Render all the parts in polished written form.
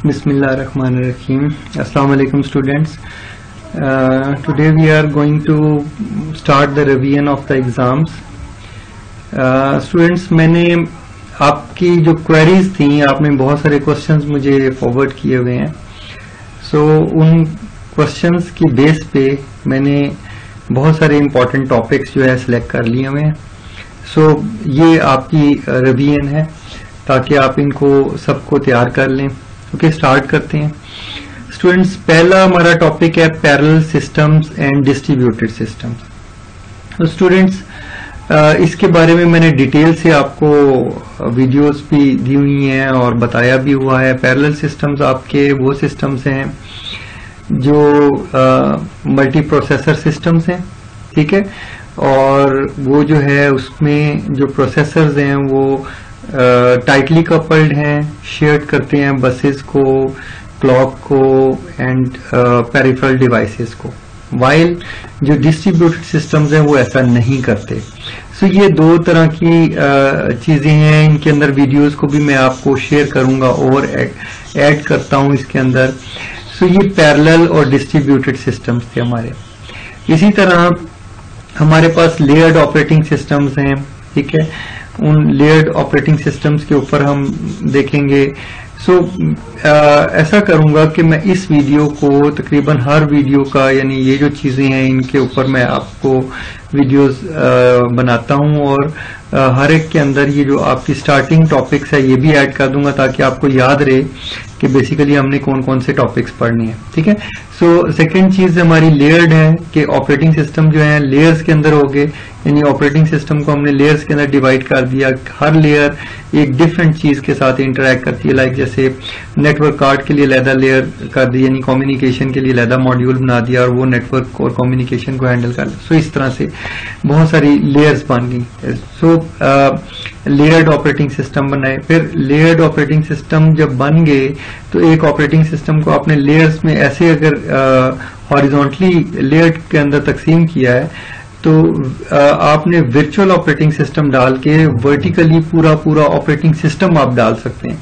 Bismillahirrahmanirrahim. Assalamu alaikum students. Today we are going to start the revision of the exams. Students, मैंने आपकी जो queries थी, आपने बहुत सारे questions मुझे forward किए हुए हैं. So उन questions की base पे मैंने बहुत सारे important topics जो है select कर लिए हुए हैं. So ये आपकी revision है ताकि आप इनको सबको तैयार कर लें. ओके, स्टार्ट करते हैं स्टूडेंट्स. पहला हमारा टॉपिक है parallel systems and distributed systems. तो स्टूडेंट्स, इसके बारे में मैंने डिटेल से आपको वीडियोस भी दी हुई हैं और बताया भी हुआ है. पैरेलल सिस्टम्स आपके वो सिस्टम्स हैं जो मल्टी प्रोसेसर सिस्टम्स हैं, ठीक है. और वो जो है उसमें जो प्रोसेसर्स हैं वो टाइटली कपल्ड हैं, शेयर करते हैं बसेस को, क्लॉक को एंड पेरिफेरल डिवाइसेस को. वाइल जो डिस्ट्रीब्यूटेड सिस्टम्स हैं वो ऐसा नहीं करते. सो ये दो तरह की चीजें हैं. इनके अंदर वीडियोस को भी मैं आपको शेयर करूंगा और ऐड करता हूं इसके अंदर. सो ये पैरेलल और डिस्ट्रीब्यूटेड सिस्टम्स थे हमारे. इसी तरह हमारे पास लेयर्ड ऑपरेटिंग सिस्टम्स हैं, ठीक है. उन लेयर्ड ऑपरेटिंग सिस्टम्स के ऊपर हम देखेंगे. सो ऐसा करूंगा कि मैं इस वीडियो को तकरीबन हर वीडियो का, यानी ये जो चीजें हैं इनके ऊपर मैं आपको वीडियोस बनाता हूं और हर एक के अंदर ये जो आपकी स्टार्टिंग टॉपिक्स है ये भी ऐड कर दूंगा ताकि आपको याद रहे कि बेसिकली हमने कौन कौन से टॉपिक्स पढ़ने हैं, ठीक है. सो सेकंड चीज हमारी लेयर्ड है कि ऑपरेटिंग सिस्टम जो है लेयर्स के अंदर हो गए, यानी ऑपरेटिंग सिस्टम को हमने लेयर्स के अंदर डिवाइड कर दिया. हर लेयर एक डिफरेंट चीज के साथ इंटरेक्ट करती है. लाइक जैसे नेटवर्क कार्ड के लिए अलग लेयर कर दी, यानी कम्युनिकेशन के लिए अलग मॉड्यूल बना दिया और वो नेटवर्क और कम्युनिकेशन को हैंडल कर लिया. सो इस तरह से बहुत सारी लेयर्स बन गई. सो लेयर्ड ऑपरेटिंग सिस्टम बनाए. फिर लेयर्ड ऑपरेटिंग सिस्टम जब बन गए तो एक ऑपरेटिंग सिस्टम को आपने लेयर्स में ऐसे अगर हॉरिजॉन्टली लेयर के अंदर तकसीम किया है तो आपने वर्चुअल ऑपरेटिंग सिस्टम डाल के वर्टिकली पूरा ऑपरेटिंग सिस्टम आप डाल सकते हैं.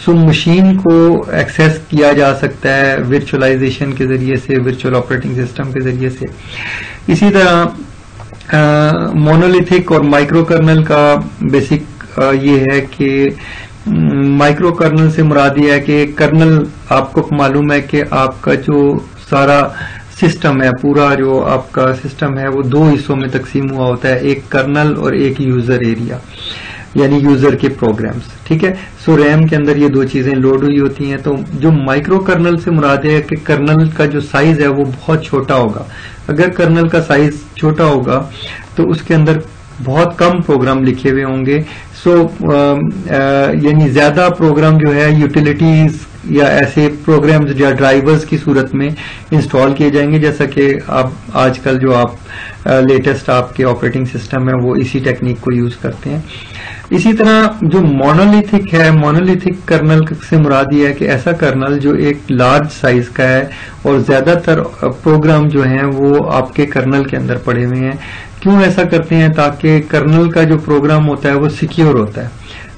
सो मशीन को एक्सेस किया जा सकता है वर्चुअलाइजेशन के जरिए से, वर्चुअल ऑपरेटिंग सिस्टम के जरिए से. इसी तरह मोनोलिथिक और माइक्रो कर्नल का बेसिक ये है कि माइक्रो कर्नल से मुराद ये है कि कर्नल, आपको मालूम है कि आपका जो सारा सिस्टम है, पूरा जो आपका सिस्टम है वो दो हिस्सों में तकसीम हुआ होता है, एक कर्नल और एक यूजर एरिया, यानी यूजर के प्रोग्राम्स, ठीक है. सो रैम के अंदर ये दो चीजें लोड हुई होती हैं. तो जो माइक्रो कर्नल से मुराद है कि कर्नल का जो साइज है वो बहुत छोटा होगा. अगर कर्नल का साइज छोटा होगा तो उसके अंदर बहुत कम प्रोग्राम लिखे हुए होंगे. सो यानी ज्यादा प्रोग्राम जो है यूटिलिटीज या ऐसे प्रोग्राम्स या ड्राइवर्स की सूरत में इंस्टॉल किए जाएंगे, जैसा कि आप आजकल जो आप लेटेस्ट आपके ऑपरेटिंग सिस्टम है वो इसी टेक्निक को यूज करते हैं. इसी तरह जो मोनोलिथिक है, मोनोलिथिक कर्नल से मुराद ये है कि ऐसा कर्नल जो एक लार्ज साइज का है और ज्यादातर प्रोग्राम जो हैं वो आपके कर्नल के अंदर पड़े हुए हैं. क्यों ऐसा करते हैं? ताकि कर्नल का जो प्रोग्राम होता है वो सिक्योर होता है.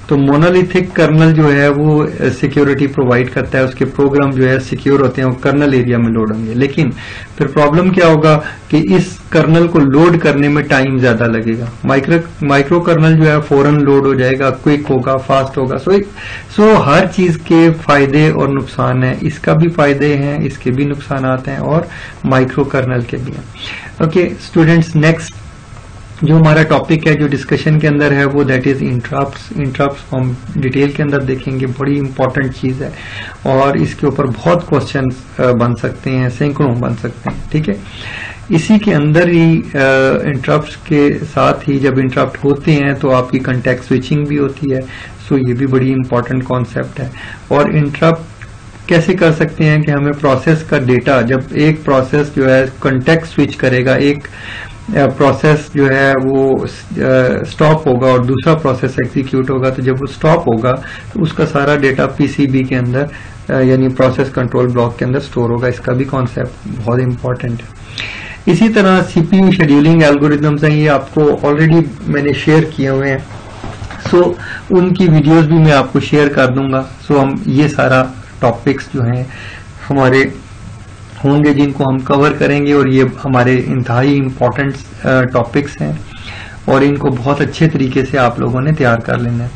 तो मोनोलिथिक कर्नल जो है वो सिक्योरिटी प्रोवाइड करता है, उसके प्रोग्राम जो है सिक्योर होते हैं, वो कर्नल एरिया में लोड होंगे. लेकिन फिर प्रॉब्लम क्या होगा कि इस कर्नल को लोड करने में टाइम ज्यादा लगेगा. माइक्रो कर्नल जो है फौरन लोड हो जाएगा, क्विक होगा, फास्ट होगा. सो हर चीज के फायदे और नुकसान हैं. इसका भी फायदे हैं, इसके भी नुकसान हैं और माइक्रो कर्नल के भी हैं. ओके स्टूडेंट्स, नेक्स्ट जो हमारा टॉपिक है जो डिस्कशन के अंदर है वो दैट इज इंटरप्ट्स. इंटरप्ट्स हम डिटेल के अंदर देखेंगे, बड़ी इंपॉर्टेंट चीज है और इसके ऊपर बहुत क्वेश्चंस बन सकते हैं, सैकड़ों बन सकते हैं, ठीक है. इसी के अंदर ही इंटरप्ट्स के साथ ही जब इंटरप्ट होते हैं तो आपकी कॉन्टेक्स्ट स्विचिंग भी होती है. सो ये भी बड़ी इंपॉर्टेंट कॉन्सेप्ट है. और इंटरप्ट कैसे कर सकते हैं कि हमें प्रोसेस का डेटा, जब एक प्रोसेस जो है कॉन्टेक्स्ट स्विच करेगा, एक प्रोसेस जो है वो स्टॉप होगा और दूसरा प्रोसेस एग्जीक्यूट होगा, तो जब वो स्टॉप होगा तो उसका सारा डेटा पीसीबी के अंदर यानी प्रोसेस कंट्रोल ब्लॉक के अंदर स्टोर होगा. इसका भी कॉन्सेप्ट बहुत इंपॉर्टेंट है. इसी तरह सीपीयू शेड्यूलिंग एल्गोरिथम्स हैं, ये आपको ऑलरेडी मैंने शेयर किए हुए हैं. सो उनकी वीडियोस भी मैं आपको शेयर कर दूंगा. सो हम ये सारा टॉपिक्स जो हैं हमारे होंगे जिनको हम कवर करेंगे, और ये हमारे इंतहाई इम्पोर्टेंट टॉपिक्स हैं और इनको बहुत अच्छे तरीके से आप लोगों ने तैयार कर लेना है।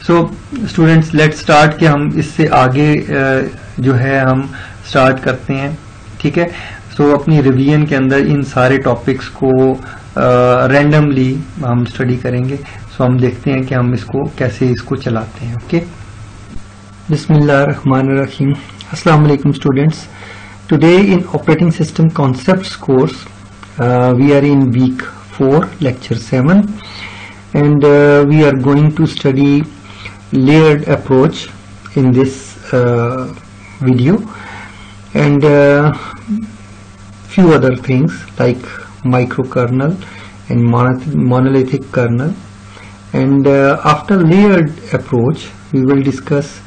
सो स्टूडेंट्स, लेट्स स्टार्ट कि हम इससे आगे जो है हम स्टार्ट करते हैं, ठीक है। सो अपनी रिवीजन के अंदर इन सारे टॉपिक्स को रैंडमली हम स्टडी करेंगे। सो हम देखते हैं कि हम इसको कैसे इसको चलाते हैं। ओके, बिस्मिल्लाहिर्रहमानिर्रहीम। अस्सलाम वालेकुम students. Today in Operating System Concepts course, we are in week 4, lecture 7, and we are going to study layered approach in this video, and few other things like microkernel and monolithic kernel. And after layered approach, we will discuss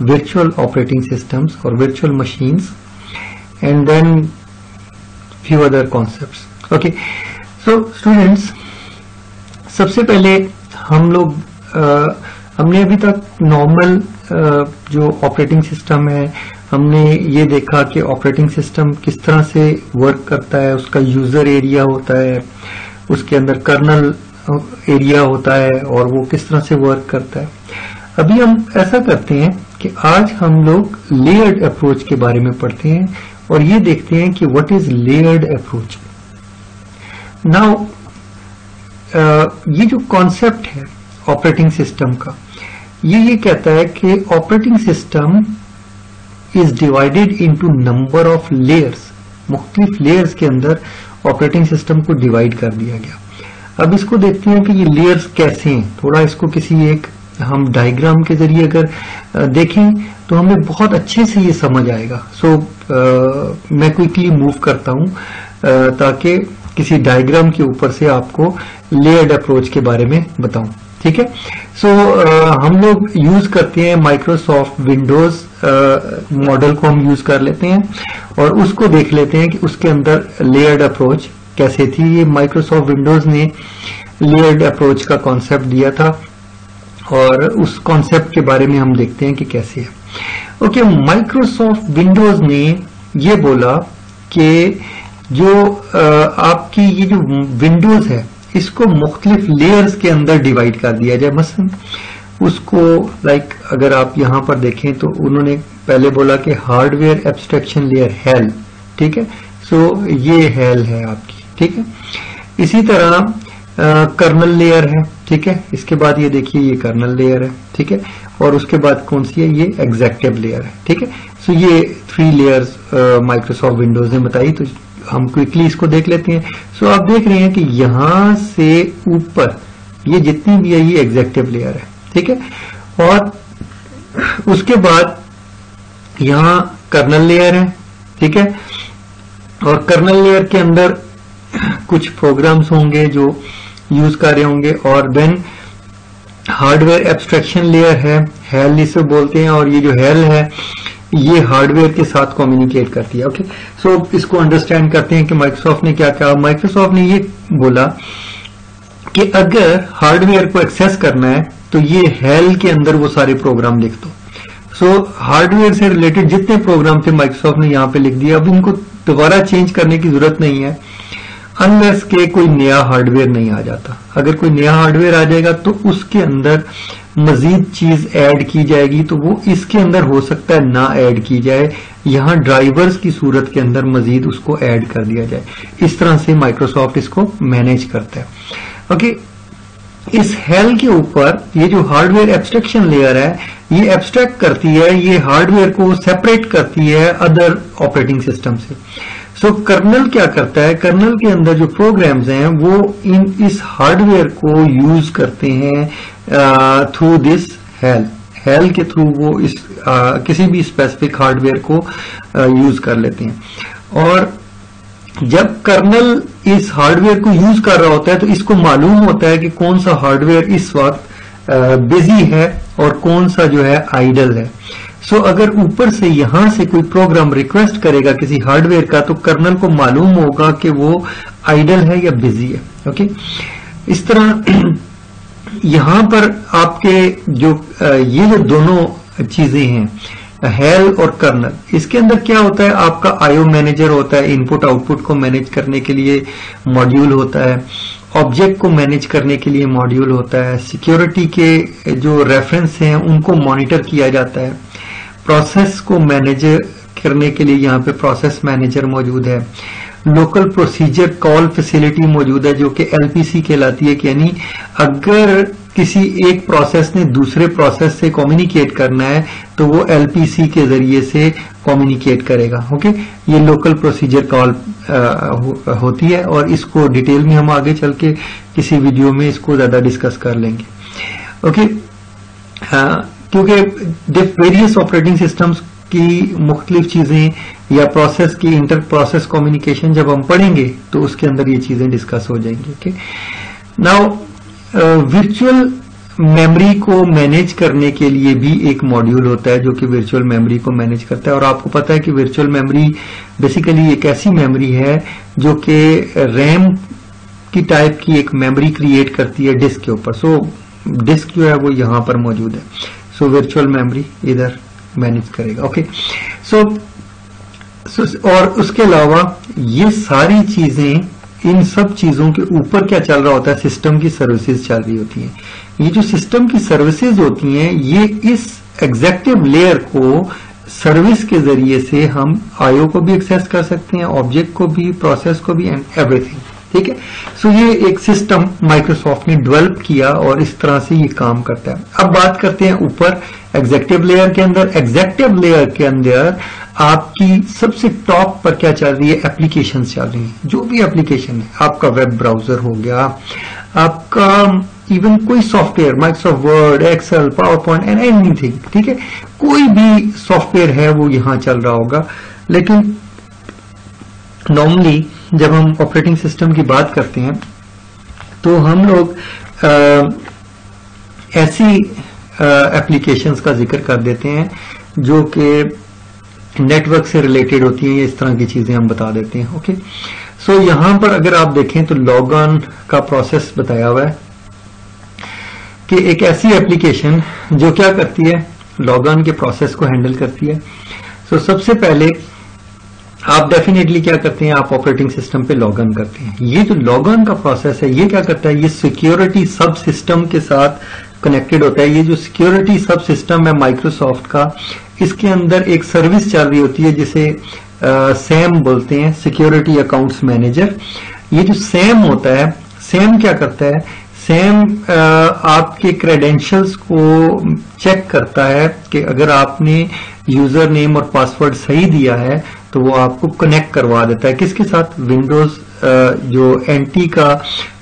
virtual operating systems or virtual machines, and then few other concepts. Okay, so students, सबसे पहले हम लोग हमने अभी तक normal जो operating system है हमने ये देखा कि ऑपरेटिंग सिस्टम किस तरह से वर्क करता है, उसका यूजर एरिया होता है, उसके अंदर कर्नल एरिया होता है और वो किस तरह से वर्क करता है। अभी हम ऐसा करते हैं कि आज हम लोग लेयर्ड अप्रोच के बारे में पढ़ते हैं और ये देखते हैं कि what is layered approach. Now ये जो कॉन्सेप्ट है ऑपरेटिंग सिस्टम का, ये कहता है कि operating system is divided into number of layers. मुख्तलिफ लेयर्स के अंदर ऑपरेटिंग सिस्टम को डिवाइड कर दिया गया। अब इसको देखते हैं कि ये लेयर्स कैसे हैं। थोड़ा इसको किसी एक हम डायग्राम के जरिए अगर देखें तो हमें बहुत अच्छे से ये समझ आएगा। सो मैं क्विकली मूव करता हूं ताकि किसी डायग्राम के ऊपर से आपको लेयर्ड अप्रोच के बारे में बताऊं, ठीक है। सो हम लोग यूज करते हैं माइक्रोसॉफ्ट विंडोज मॉडल को हम यूज कर लेते हैं और उसको देख लेते हैं कि उसके अंदर लेयर्ड अप्रोच कैसे थी। ये माइक्रोसॉफ्ट विंडोज ने लेयर्ड अप्रोच का कॉन्सेप्ट दिया था और उस कॉन्सेप्ट के बारे में हम देखते हैं कि कैसे है। ओके, माइक्रोसॉफ्ट विंडोज ने ये बोला कि जो आपकी ये जो विंडोज है इसको मुख्तलिफ लेयर्स के अंदर डिवाइड कर दिया जाए। मसलन उसको लाइक अगर आप यहां पर देखें तो उन्होंने पहले बोला कि हार्डवेयर एब्स्ट्रैक्शन लेयर हेल, ठीक है। सो ये हेल है आपकी, ठीक है। इसी तरह कर्नल लेयर है, ठीक है। इसके बाद ये देखिए ये कर्नल लेयर है, ठीक है। और उसके बाद कौन सी है, ये एग्जेक्टिव लेयर है, ठीक है। सो ये 3 लेयर्स माइक्रोसॉफ्ट विंडोज ने बताई, तो हम क्विकली इसको देख लेते हैं। सो आप देख रहे हैं कि यहां से ऊपर ये जितनी भी है ये एग्जेक्टिव लेयर है, ठीक है। और उसके बाद यहां कर्नल लेयर है, ठीक है। और कर्नल लेयर के अंदर कुछ प्रोग्राम्स होंगे जो यूज कर रहे होंगे। और देन हार्डवेयर एब्स्ट्रैक्शन लेयर है, हेल इसे बोलते हैं, और ये जो हेल है ये हार्डवेयर के साथ कम्युनिकेट करती है। ओके, सो इसको अंडरस्टैंड करते हैं कि माइक्रोसॉफ्ट ने क्या कहा। माइक्रोसॉफ्ट ने ये बोला कि अगर हार्डवेयर को एक्सेस करना है तो ये हेल के अंदर वो सारे प्रोग्राम लिख दो। सो हार्डवेयर से रिलेटेड जितने प्रोग्राम थे माइक्रोसॉफ्ट ने यहां पे लिख दिया। अब इनको दोबारा चेंज करने की जरूरत नहीं है अनलेस के कोई नया हार्डवेयर नहीं आ जाता। अगर कोई नया हार्डवेयर आ जाएगा तो उसके अंदर मजीद चीज ऐड की जाएगी, तो वो इसके अंदर हो सकता है ना ऐड की जाए, यहां ड्राइवर्स की सूरत के अंदर मजीद उसको ऐड कर दिया जाए। इस तरह से माइक्रोसॉफ्ट इसको मैनेज करता है। ओके, इस हेल के ऊपर ये जो हार्डवेयर एब्स्ट्रैक्शन लेयर है ये एब्स्ट्रैक्ट करती है, ये हार्डवेयर को सेपरेट करती है अदर ऑपरेटिंग सिस्टम से। सो कर्नल क्या करता है, कर्नल के अंदर जो प्रोग्राम्स हैं वो इस हार्डवेयर को यूज करते हैं थ्रू दिस हेल के थ्रू वो इस किसी भी स्पेसिफिक हार्डवेयर को यूज कर लेते हैं। और जब कर्नल इस हार्डवेयर को यूज कर रहा होता है तो इसको मालूम होता है कि कौन सा हार्डवेयर इस वक्त बिजी है और कौन सा जो है आइडल है। सो अगर ऊपर से यहां से कोई प्रोग्राम रिक्वेस्ट करेगा किसी हार्डवेयर का तो कर्नल को मालूम होगा कि वो आइडल है या बिजी है। ओके, इस तरह यहां पर आपके जो ये जो दोनों चीजें हैं, हेल और कर्नल। इसके अंदर क्या होता है, आपका आईओ मैनेजर होता है, इनपुट आउटपुट को मैनेज करने के लिए मॉड्यूल होता है, ऑब्जेक्ट को मैनेज करने के लिए मॉड्यूल होता है, सिक्योरिटी के जो रेफरेंस हैं उनको मॉनिटर किया जाता है, प्रोसेस को मैनेज करने के लिए यहाँ पे प्रोसेस मैनेजर मौजूद है, लोकल प्रोसीजर कॉल फैसिलिटी मौजूद है जो कि एलपीसी कहलाती है, कि यानी अगर किसी एक प्रोसेस ने दूसरे प्रोसेस से कम्युनिकेट करना है तो वो एलपीसी के जरिए से कम्युनिकेट करेगा। ओके, ये लोकल प्रोसीजर कॉल होती है और इसको डिटेल में हम आगे चल के किसी वीडियो में इसको ज्यादा डिस्कस कर लेंगे। ओके, क्योंकि वेरियस ऑपरेटिंग सिस्टम्स की मुख्तलिफ चीजें या प्रोसेस की इंटर प्रोसेस कम्युनिकेशन जब हम पढ़ेंगे तो उसके अंदर ये चीजें डिस्कस हो जाएंगी। ओके, नाउ वर्चुअल मेमोरी को मैनेज करने के लिए भी एक मॉड्यूल होता है जो कि वर्चुअल मेमोरी को मैनेज करता है। और आपको पता है कि वर्चुअल मेमोरी बेसिकली एक ऐसी मेमोरी है जो कि रैम की टाइप की एक मेमोरी क्रिएट करती है डिस्क के ऊपर। सो डिस्क जो है वो यहां पर मौजूद है। सो वर्चुअल मेमोरी इधर मैनेज करेगा। ओके, सो और उसके अलावा ये सारी चीजें, इन सब चीजों के ऊपर क्या चल रहा होता है, सिस्टम की सर्विसेज चल रही होती हैं। ये जो सिस्टम की सर्विसेज होती हैं ये इस एग्जेक्टिव लेयर को सर्विस के जरिए से हम आईओ को भी एक्सेस कर सकते हैं, ऑब्जेक्ट को भी, प्रोसेस को भी, एंड एवरीथिंग। ठीक है, सो ये एक सिस्टम माइक्रोसॉफ्ट ने डेवलप किया और इस तरह से ये काम करता है। अब बात करते हैं ऊपर एग्जेक्टिव लेयर के अंदर। एग्जेक्टिव लेयर के अंदर आपकी सबसे टॉप पर क्या चल रही है, एप्लीकेशंस चल रही हैं। जो भी एप्लीकेशन है, आपका वेब ब्राउजर हो गया, आपका इवन कोई software, Microsoft Word, Excel, PowerPoint and anything, ठीक है, कोई भी सॉफ्टवेयर है वो यहां चल रहा होगा। लेकिन नॉर्मली जब हम ऑपरेटिंग सिस्टम की बात करते हैं तो हम लोग ऐसी एप्लीकेशंस का जिक्र कर देते हैं जो कि नेटवर्क से रिलेटेड होती हैं, इस तरह की चीजें हम बता देते हैं। ओके, सो यहां पर अगर आप देखें तो लॉग ऑन का प्रोसेस बताया हुआ है कि एक ऐसी एप्लीकेशन जो क्या करती है, लॉग ऑन के प्रोसेस को हैंडल करती है। सो सबसे पहले आप डेफिनेटली क्या करते हैं, आप ऑपरेटिंग सिस्टम पे लॉग ऑन करते हैं। ये जो लॉग ऑन का प्रोसेस है ये क्या करता है, ये सिक्योरिटी सब सिस्टम के साथ कनेक्टेड होता है। ये जो सिक्योरिटी सब सिस्टम है माइक्रोसॉफ्ट का, इसके अंदर एक सर्विस चल रही होती है जिसे सैम बोलते हैं, सिक्योरिटी अकाउंट्स मैनेजर। ये जो सैम होता है, सैम क्या करता है, सैम आपके क्रेडेंशियल्स को चेक करता है कि अगर आपने यूजर नेम और पासवर्ड सही दिया है तो वो आपको कनेक्ट करवा देता है। किसके साथ, विंडोज जो एनटी का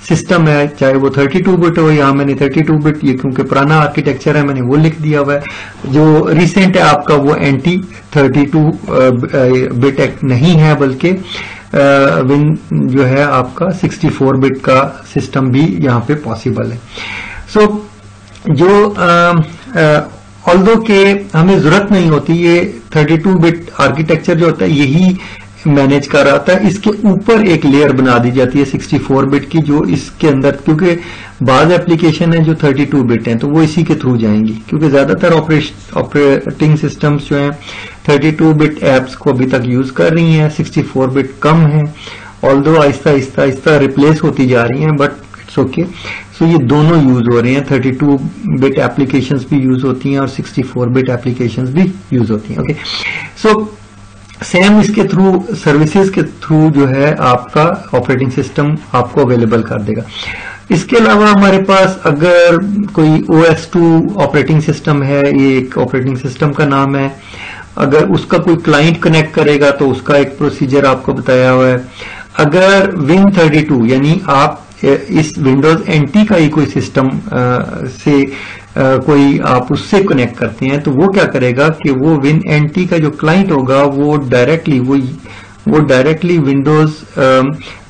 सिस्टम है, चाहे वो 32 बिट हो, यहाँ मैंने 32 बिट, ये क्योंकि पुराना आर्किटेक्चर है मैंने वो लिख दिया हुआ है। जो रिसेंट है आपका वो एनटी 32 बिट नहीं है, बल्कि विन जो है आपका 64 बिट का सिस्टम भी यहाँ पे पॉसिबल है। सो जो ऑल्दो के हमें जरूरत नहीं होती, ये 32 बिट आर्किटेक्चर जो होता है यही मैनेज कर रहा था। इसके ऊपर एक लेयर बना दी जाती है 64 बिट की, जो इसके अंदर, क्योंकि बाज एप्लीकेशन है जो 32 बिट हैं तो वो इसी के थ्रू जाएंगी, क्योंकि ज्यादातर ऑपरेटिंग सिस्टम्स जो हैं 32 बिट एप्स को अभी तक यूज कर रही हैं, 64 बिट कम है, ऑल्दो आहिस्ता आहिस्ता रिप्लेस होती जा रही हैं, बट इट्स ओके। सो ये दोनों यूज हो रहे हैं, 32 बिट एप्लीकेशंस भी यूज होती हैं और 64 बिट एप्लीकेशंस भी यूज होती हैं। ओके, सो सैम इसके थ्रू, सर्विसेज के थ्रू जो है आपका ऑपरेटिंग सिस्टम आपको अवेलेबल कर देगा। इसके अलावा हमारे पास अगर कोई OS2 ऑपरेटिंग सिस्टम है, ये एक ऑपरेटिंग सिस्टम का नाम है, अगर उसका कोई क्लाइंट कनेक्ट करेगा तो उसका एक प्रोसीजर आपको बताया हुआ है। अगर Win32 यानी आप इस विंडोज एनटी का ही कोई सिस्टम से कोई आप उससे कनेक्ट करते हैं तो वो क्या करेगा कि वो विन एनटी का जो क्लाइंट होगा वो डायरेक्टली विंडोज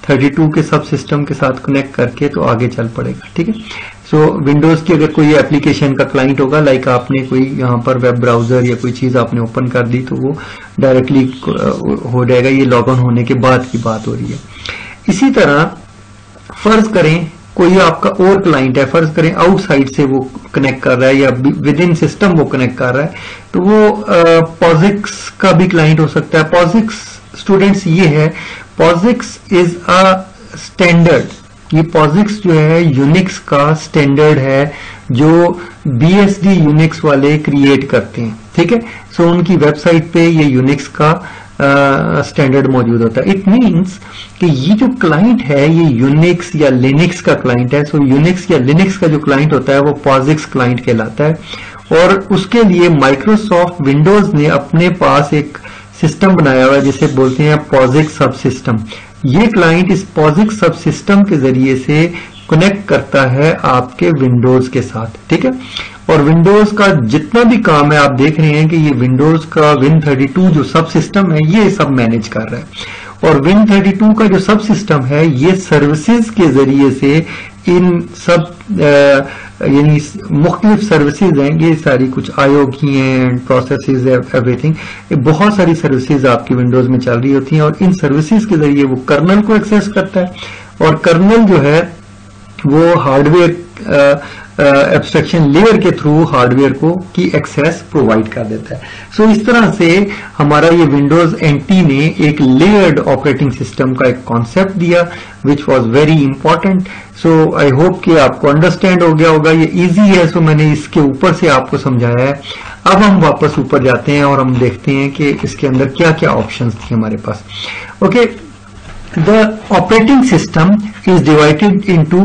32 के सब सिस्टम के साथ कनेक्ट करके तो आगे चल पड़ेगा। ठीक है, सो विंडोज की अगर कोई एप्लीकेशन का क्लाइंट होगा, लाइक आपने कोई यहाँ पर वेब ब्राउजर या कोई चीज आपने ओपन कर दी तो वो डायरेक्टली हो जाएगा। ये लॉग ऑन होने के बाद की बात हो रही है। इसी तरह फर्ज करें कोई आपका और क्लाइंट है, फर्ज करें आउटसाइड से वो कनेक्ट कर रहा है या विद इन सिस्टम वो कनेक्ट कर रहा है, तो वो POSIX का भी क्लाइंट हो सकता है। POSIX स्टूडेंट्स ये है, POSIX इज अ स्टैंडर्ड, ये POSIX जो है यूनिक्स का स्टैंडर्ड है जो BSD यूनिक्स वाले क्रिएट करते हैं, ठीक है। सो उनकी वेबसाइट पे ये यूनिक्स का स्टैंडर्ड मौजूद होता है। इट मींस कि ये जो क्लाइंट है ये यूनिक्स या लिनक्स का क्लाइंट है। सो यूनिक्स या लिनक्स का जो क्लाइंट होता है वो POSIX क्लाइंट कहलाता है, और उसके लिए माइक्रोसॉफ्ट विंडोज ने अपने पास एक सिस्टम बनाया हुआ है जिसे बोलते हैं POSIX सब सिस्टम। ये क्लाइंट इस POSIX सब सिस्टम के जरिए से कनेक्ट करता है आपके विंडोज के साथ, ठीक है। और विंडोज का जितना भी काम है आप देख रहे हैं कि ये विंडोज का Win32 जो सब सिस्टम है ये सब मैनेज कर रहा है। और Win32 का जो सब सिस्टम है ये सर्विसेज के जरिए से इन सब यानी मुख्तलिफ सर्विसेज हैं, ये सारी कुछ IO की हैं, प्रोसेसेस, एवरीथिंग, बहुत सारी सर्विसेज आपकी विंडोज में चल रही होती हैं, और इन सर्विसेज के जरिए वो कर्नल को एक्सेस करता है। और कर्नल जो है वो हार्डवेयर एब्स्ट्रैक्शन लेयर के थ्रू हार्डवेयर को की एक्सेस प्रोवाइड कर देता है। सो इस तरह से हमारा ये विंडोज NT ने एक लेयर्ड ऑपरेटिंग सिस्टम का एक कॉन्सेप्ट दिया which was very important. So I hope कि आपको अंडरस्टैंड हो गया होगा, ये इजी है, सो मैंने इसके ऊपर से आपको समझाया है। अब हम वापस ऊपर जाते हैं और हम देखते हैं कि इसके अंदर क्या क्या ऑप्शंस थे हमारे पास। Okay, The operating system is divided into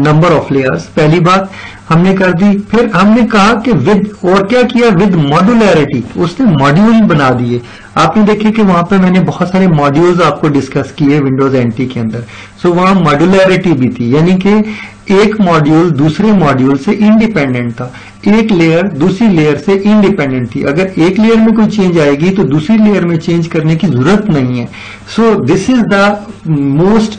number of layers। पहली बात हमने कर दी। फिर हमने कहा कि विद, और क्या किया, विद मॉड्यूलैरिटी, उसने मॉड्यूल बना दिए। आपने देखे कि वहां पे मैंने बहुत सारे मॉड्यूल्स आपको डिस्कस किए विंडोज NT के अंदर। सो वहां मॉड्यूलैरिटी भी थी, यानी कि एक मॉड्यूल दूसरे मॉड्यूल से इंडिपेंडेंट था, एक लेयर दूसरी लेयर से इंडिपेंडेंट थी। अगर एक लेयर में कोई चेंज आएगी तो दूसरी लेयर में चेंज करने की जरूरत नहीं है। So this is the most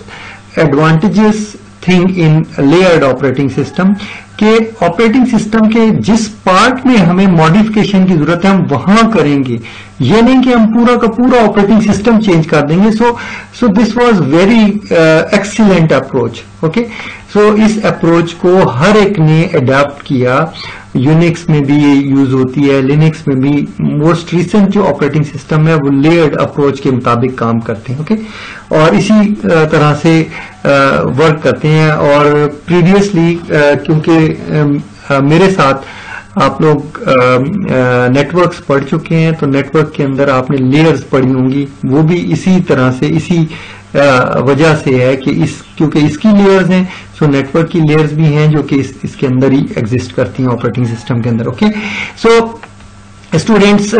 advantages thing in layered operating system, के ऑपरेटिंग सिस्टम के जिस पार्ट में हमें मॉडिफिकेशन की जरूरत है हम वहां करेंगे, ये नहीं कि हम पूरा का पूरा ऑपरेटिंग सिस्टम चेंज कर देंगे। So this was very excellent approach. Okay, so इस अप्रोच को हर एक ने अडॉप्ट किया। यूनिक्स में भी ये यूज होती है, लिनक्स में भी। मोस्ट रिसेंट जो ऑपरेटिंग सिस्टम है वो लेयर्ड अप्रोच के मुताबिक काम करते हैं। ओके, और इसी तरह से वर्क करते हैं। और प्रीवियसली क्योंकि मेरे साथ आप लोग नेटवर्क्स पढ़ चुके हैं, तो नेटवर्क के अंदर आपने लेयर्स पढ़ी होंगी, वो भी इसी तरह से, इसी वजह से है कि क्योंकि इसकी लेयर्स हैं, सो नेटवर्क की लेयर्स भी हैं जो कि इसके अंदर ही एग्जिस्ट करती हैं ऑपरेटिंग सिस्टम के अंदर। ओके, सो स्टूडेंट्स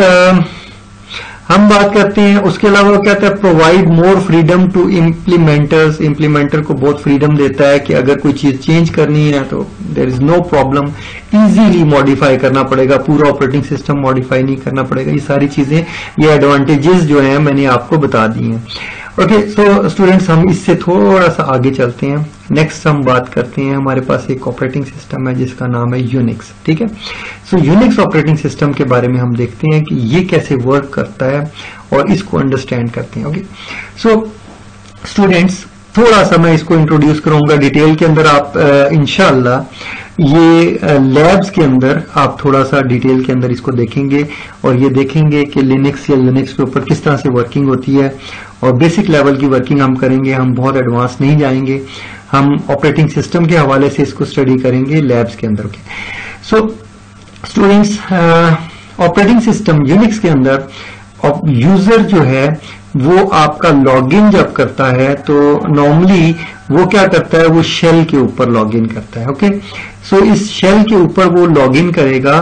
हम बात करते हैं, उसके अलावा क्या कहता है, provide more freedom to implementers. Implementer को बहुत फ्रीडम देता है कि अगर कोई चीज चेंज करनी है तो there is no problem, easily modify करना पड़ेगा, पूरा ऑपरेटिंग सिस्टम मॉडिफाई नहीं करना पड़ेगा। ये सारी चीजें, ये एडवांटेजेस जो हैं मैंने आपको बता दी हैं। ओके, सो स्टूडेंट्स हम इससे थोड़ा सा आगे चलते हैं। नेक्स्ट हम बात करते हैं, हमारे पास एक ऑपरेटिंग सिस्टम है जिसका नाम है यूनिक्स। ठीक है, सो यूनिक्स ऑपरेटिंग सिस्टम के बारे में हम देखते हैं कि ये कैसे वर्क करता है और इसको अंडरस्टैंड करते हैं। ओके, सो स्टूडेंट्स थोड़ा सा मैं इसको इंट्रोड्यूस करूंगा डिटेल के अंदर। आप इंशाल्लाह ये लैब्स के अंदर आप थोड़ा सा डिटेल के अंदर इसको देखेंगे और ये देखेंगे कि लिनक्स या यूनिक्स के ऊपर किस तरह से वर्किंग होती है, और बेसिक लेवल की वर्किंग हम करेंगे। हम बहुत एडवांस नहीं जाएंगे, हम ऑपरेटिंग सिस्टम के हवाले से इसको स्टडी करेंगे लैब्स के अंदर। So students, operating system Unix के अंदर यूजर जो है वो आपका लॉगिन जब करता है तो नॉर्मली वो क्या करता है, वो शेल के ऊपर लॉगिन करता है। ओके, सो इस शेल के ऊपर वो लॉगिन करेगा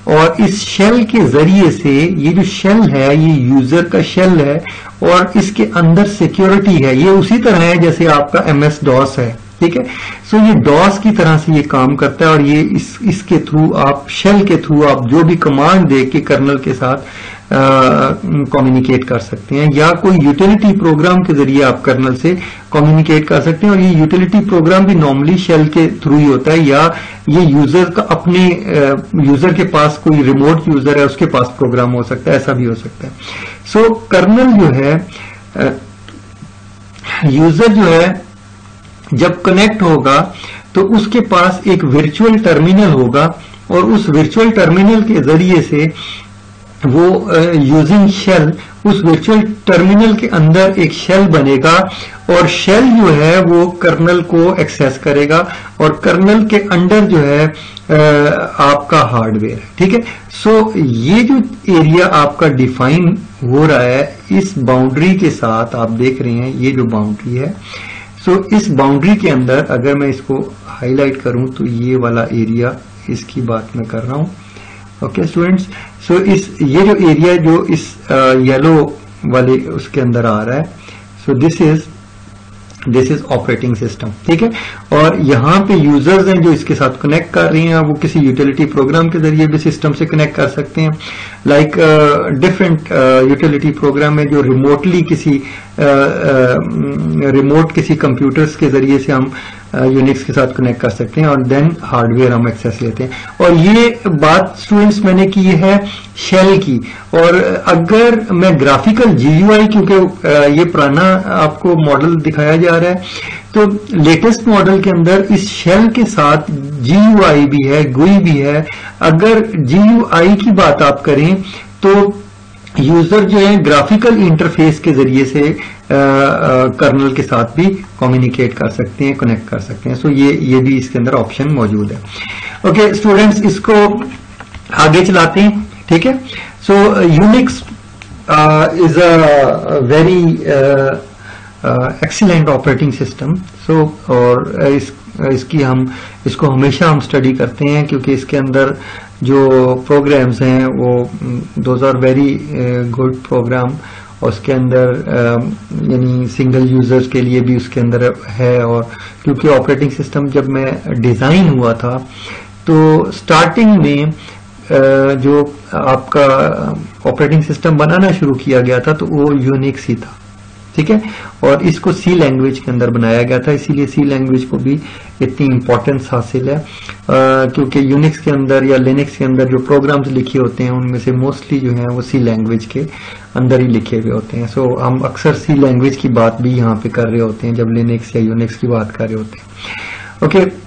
और इस शेल के जरिए से, ये जो शेल है ये यूजर का शेल है और इसके अंदर सिक्योरिटी है। ये उसी तरह है जैसे आपका MS-DOS है। ठीक है, सो ये DOS की तरह से ये काम करता है और ये इसके थ्रू आप, शेल के थ्रू आप जो भी कमांड दे के कर्नल के साथ कम्युनिकेट कर सकते हैं, या कोई यूटिलिटी प्रोग्राम के जरिए आप कर्नल से कम्युनिकेट कर सकते हैं। और ये यूटिलिटी प्रोग्राम भी नॉर्मली शेल के थ्रू ही होता है, या ये यूजर का अपने यूजर के पास कोई रिमोट यूजर है उसके पास प्रोग्राम हो सकता है, ऐसा भी हो सकता है। सो कर्नल जो है, यूजर जो है जब कनेक्ट होगा तो उसके पास एक वर्चुअल टर्मिनल होगा और उस वर्चुअल टर्मिनल के जरिए से वो यूजिंग शेल उस वर्चुअल टर्मिनल के अंदर एक शेल बनेगा और शेल जो है वो कर्नल को एक्सेस करेगा और कर्नल के अंदर जो है आपका हार्डवेयर है। ठीक है, सो ये जो एरिया आपका डिफाइन हो रहा है इस बाउंड्री के साथ, आप देख रहे हैं ये जो बाउंड्री है, सो इस बाउंड्री के अंदर अगर मैं इसको हाईलाइट करूं तो ये वाला एरिया, इसकी बात मैं कर रहा हूं। ओके स्टूडेंट्स, सो ये जो एरिया जो इस येलो वाले उसके अंदर आ रहा है, so this is operating system. ठीक है, और यहाँ पे यूजर्स हैं जो इसके साथ कनेक्ट कर रही हैं, वो किसी यूटिलिटी प्रोग्राम के जरिए भी सिस्टम से कनेक्ट कर सकते हैं। लाइक डिफरेंट यूटिलिटी प्रोग्राम है जो रिमोटली रिमोट किसी कंप्यूटर्स के जरिए से हम यूनिक्स के साथ कनेक्ट कर सकते हैं और देन हार्डवेयर हम एक्सेस लेते हैं। और ये बात स्टूडेंट्स मैंने की है शेल की, और अगर मैं ग्राफिकल GUI, क्योंकि ये पुराना आपको मॉडल दिखाया जा रहा है, तो लेटेस्ट मॉडल के अंदर इस शेल के साथ GUI भी है, GUI भी है। अगर GUI की बात आप करें तो यूजर जो है ग्राफिकल इंटरफेस के जरिए से कर्नल के साथ भी कम्युनिकेट कर सकते हैं, कनेक्ट कर सकते हैं। सो ये भी इसके अंदर ऑप्शन मौजूद है। ओके स्टूडेंट्स, इसको आगे चलाते हैं। ठीक है, so Unix is a very excellent operating system. So और इसको हमेशा हम स्टडी करते हैं क्योंकि इसके अंदर जो प्रोग्राम्स हैं वो those are very good program, और उसके अंदर यानी सिंगल यूजर्स के लिए भी उसके अंदर है। और क्योंकि ऑपरेटिंग सिस्टम जब मैं डिजाइन हुआ था तो स्टार्टिंग में जो आपका ऑपरेटिंग सिस्टम बनाना शुरू किया गया था तो वो यूनिक्स ही था। ठीक है, और इसको सी लैंग्वेज के अंदर बनाया गया था, इसीलिए सी लैंग्वेज को भी इतनी इंपॉर्टेंस हासिल है क्योंकि यूनिक्स के अंदर या लिनक्स के अंदर जो प्रोग्राम्स लिखे होते हैं उनमें से मोस्टली जो है वो सी लैंग्वेज के अंदर ही लिखे हुए होते हैं। सो हम अक्सर सी लैंग्वेज की बात भी यहाँ पे कर रहे होते हैं जब लिनक्स या यूनिक्स की बात कर रहे होते हैं। ओके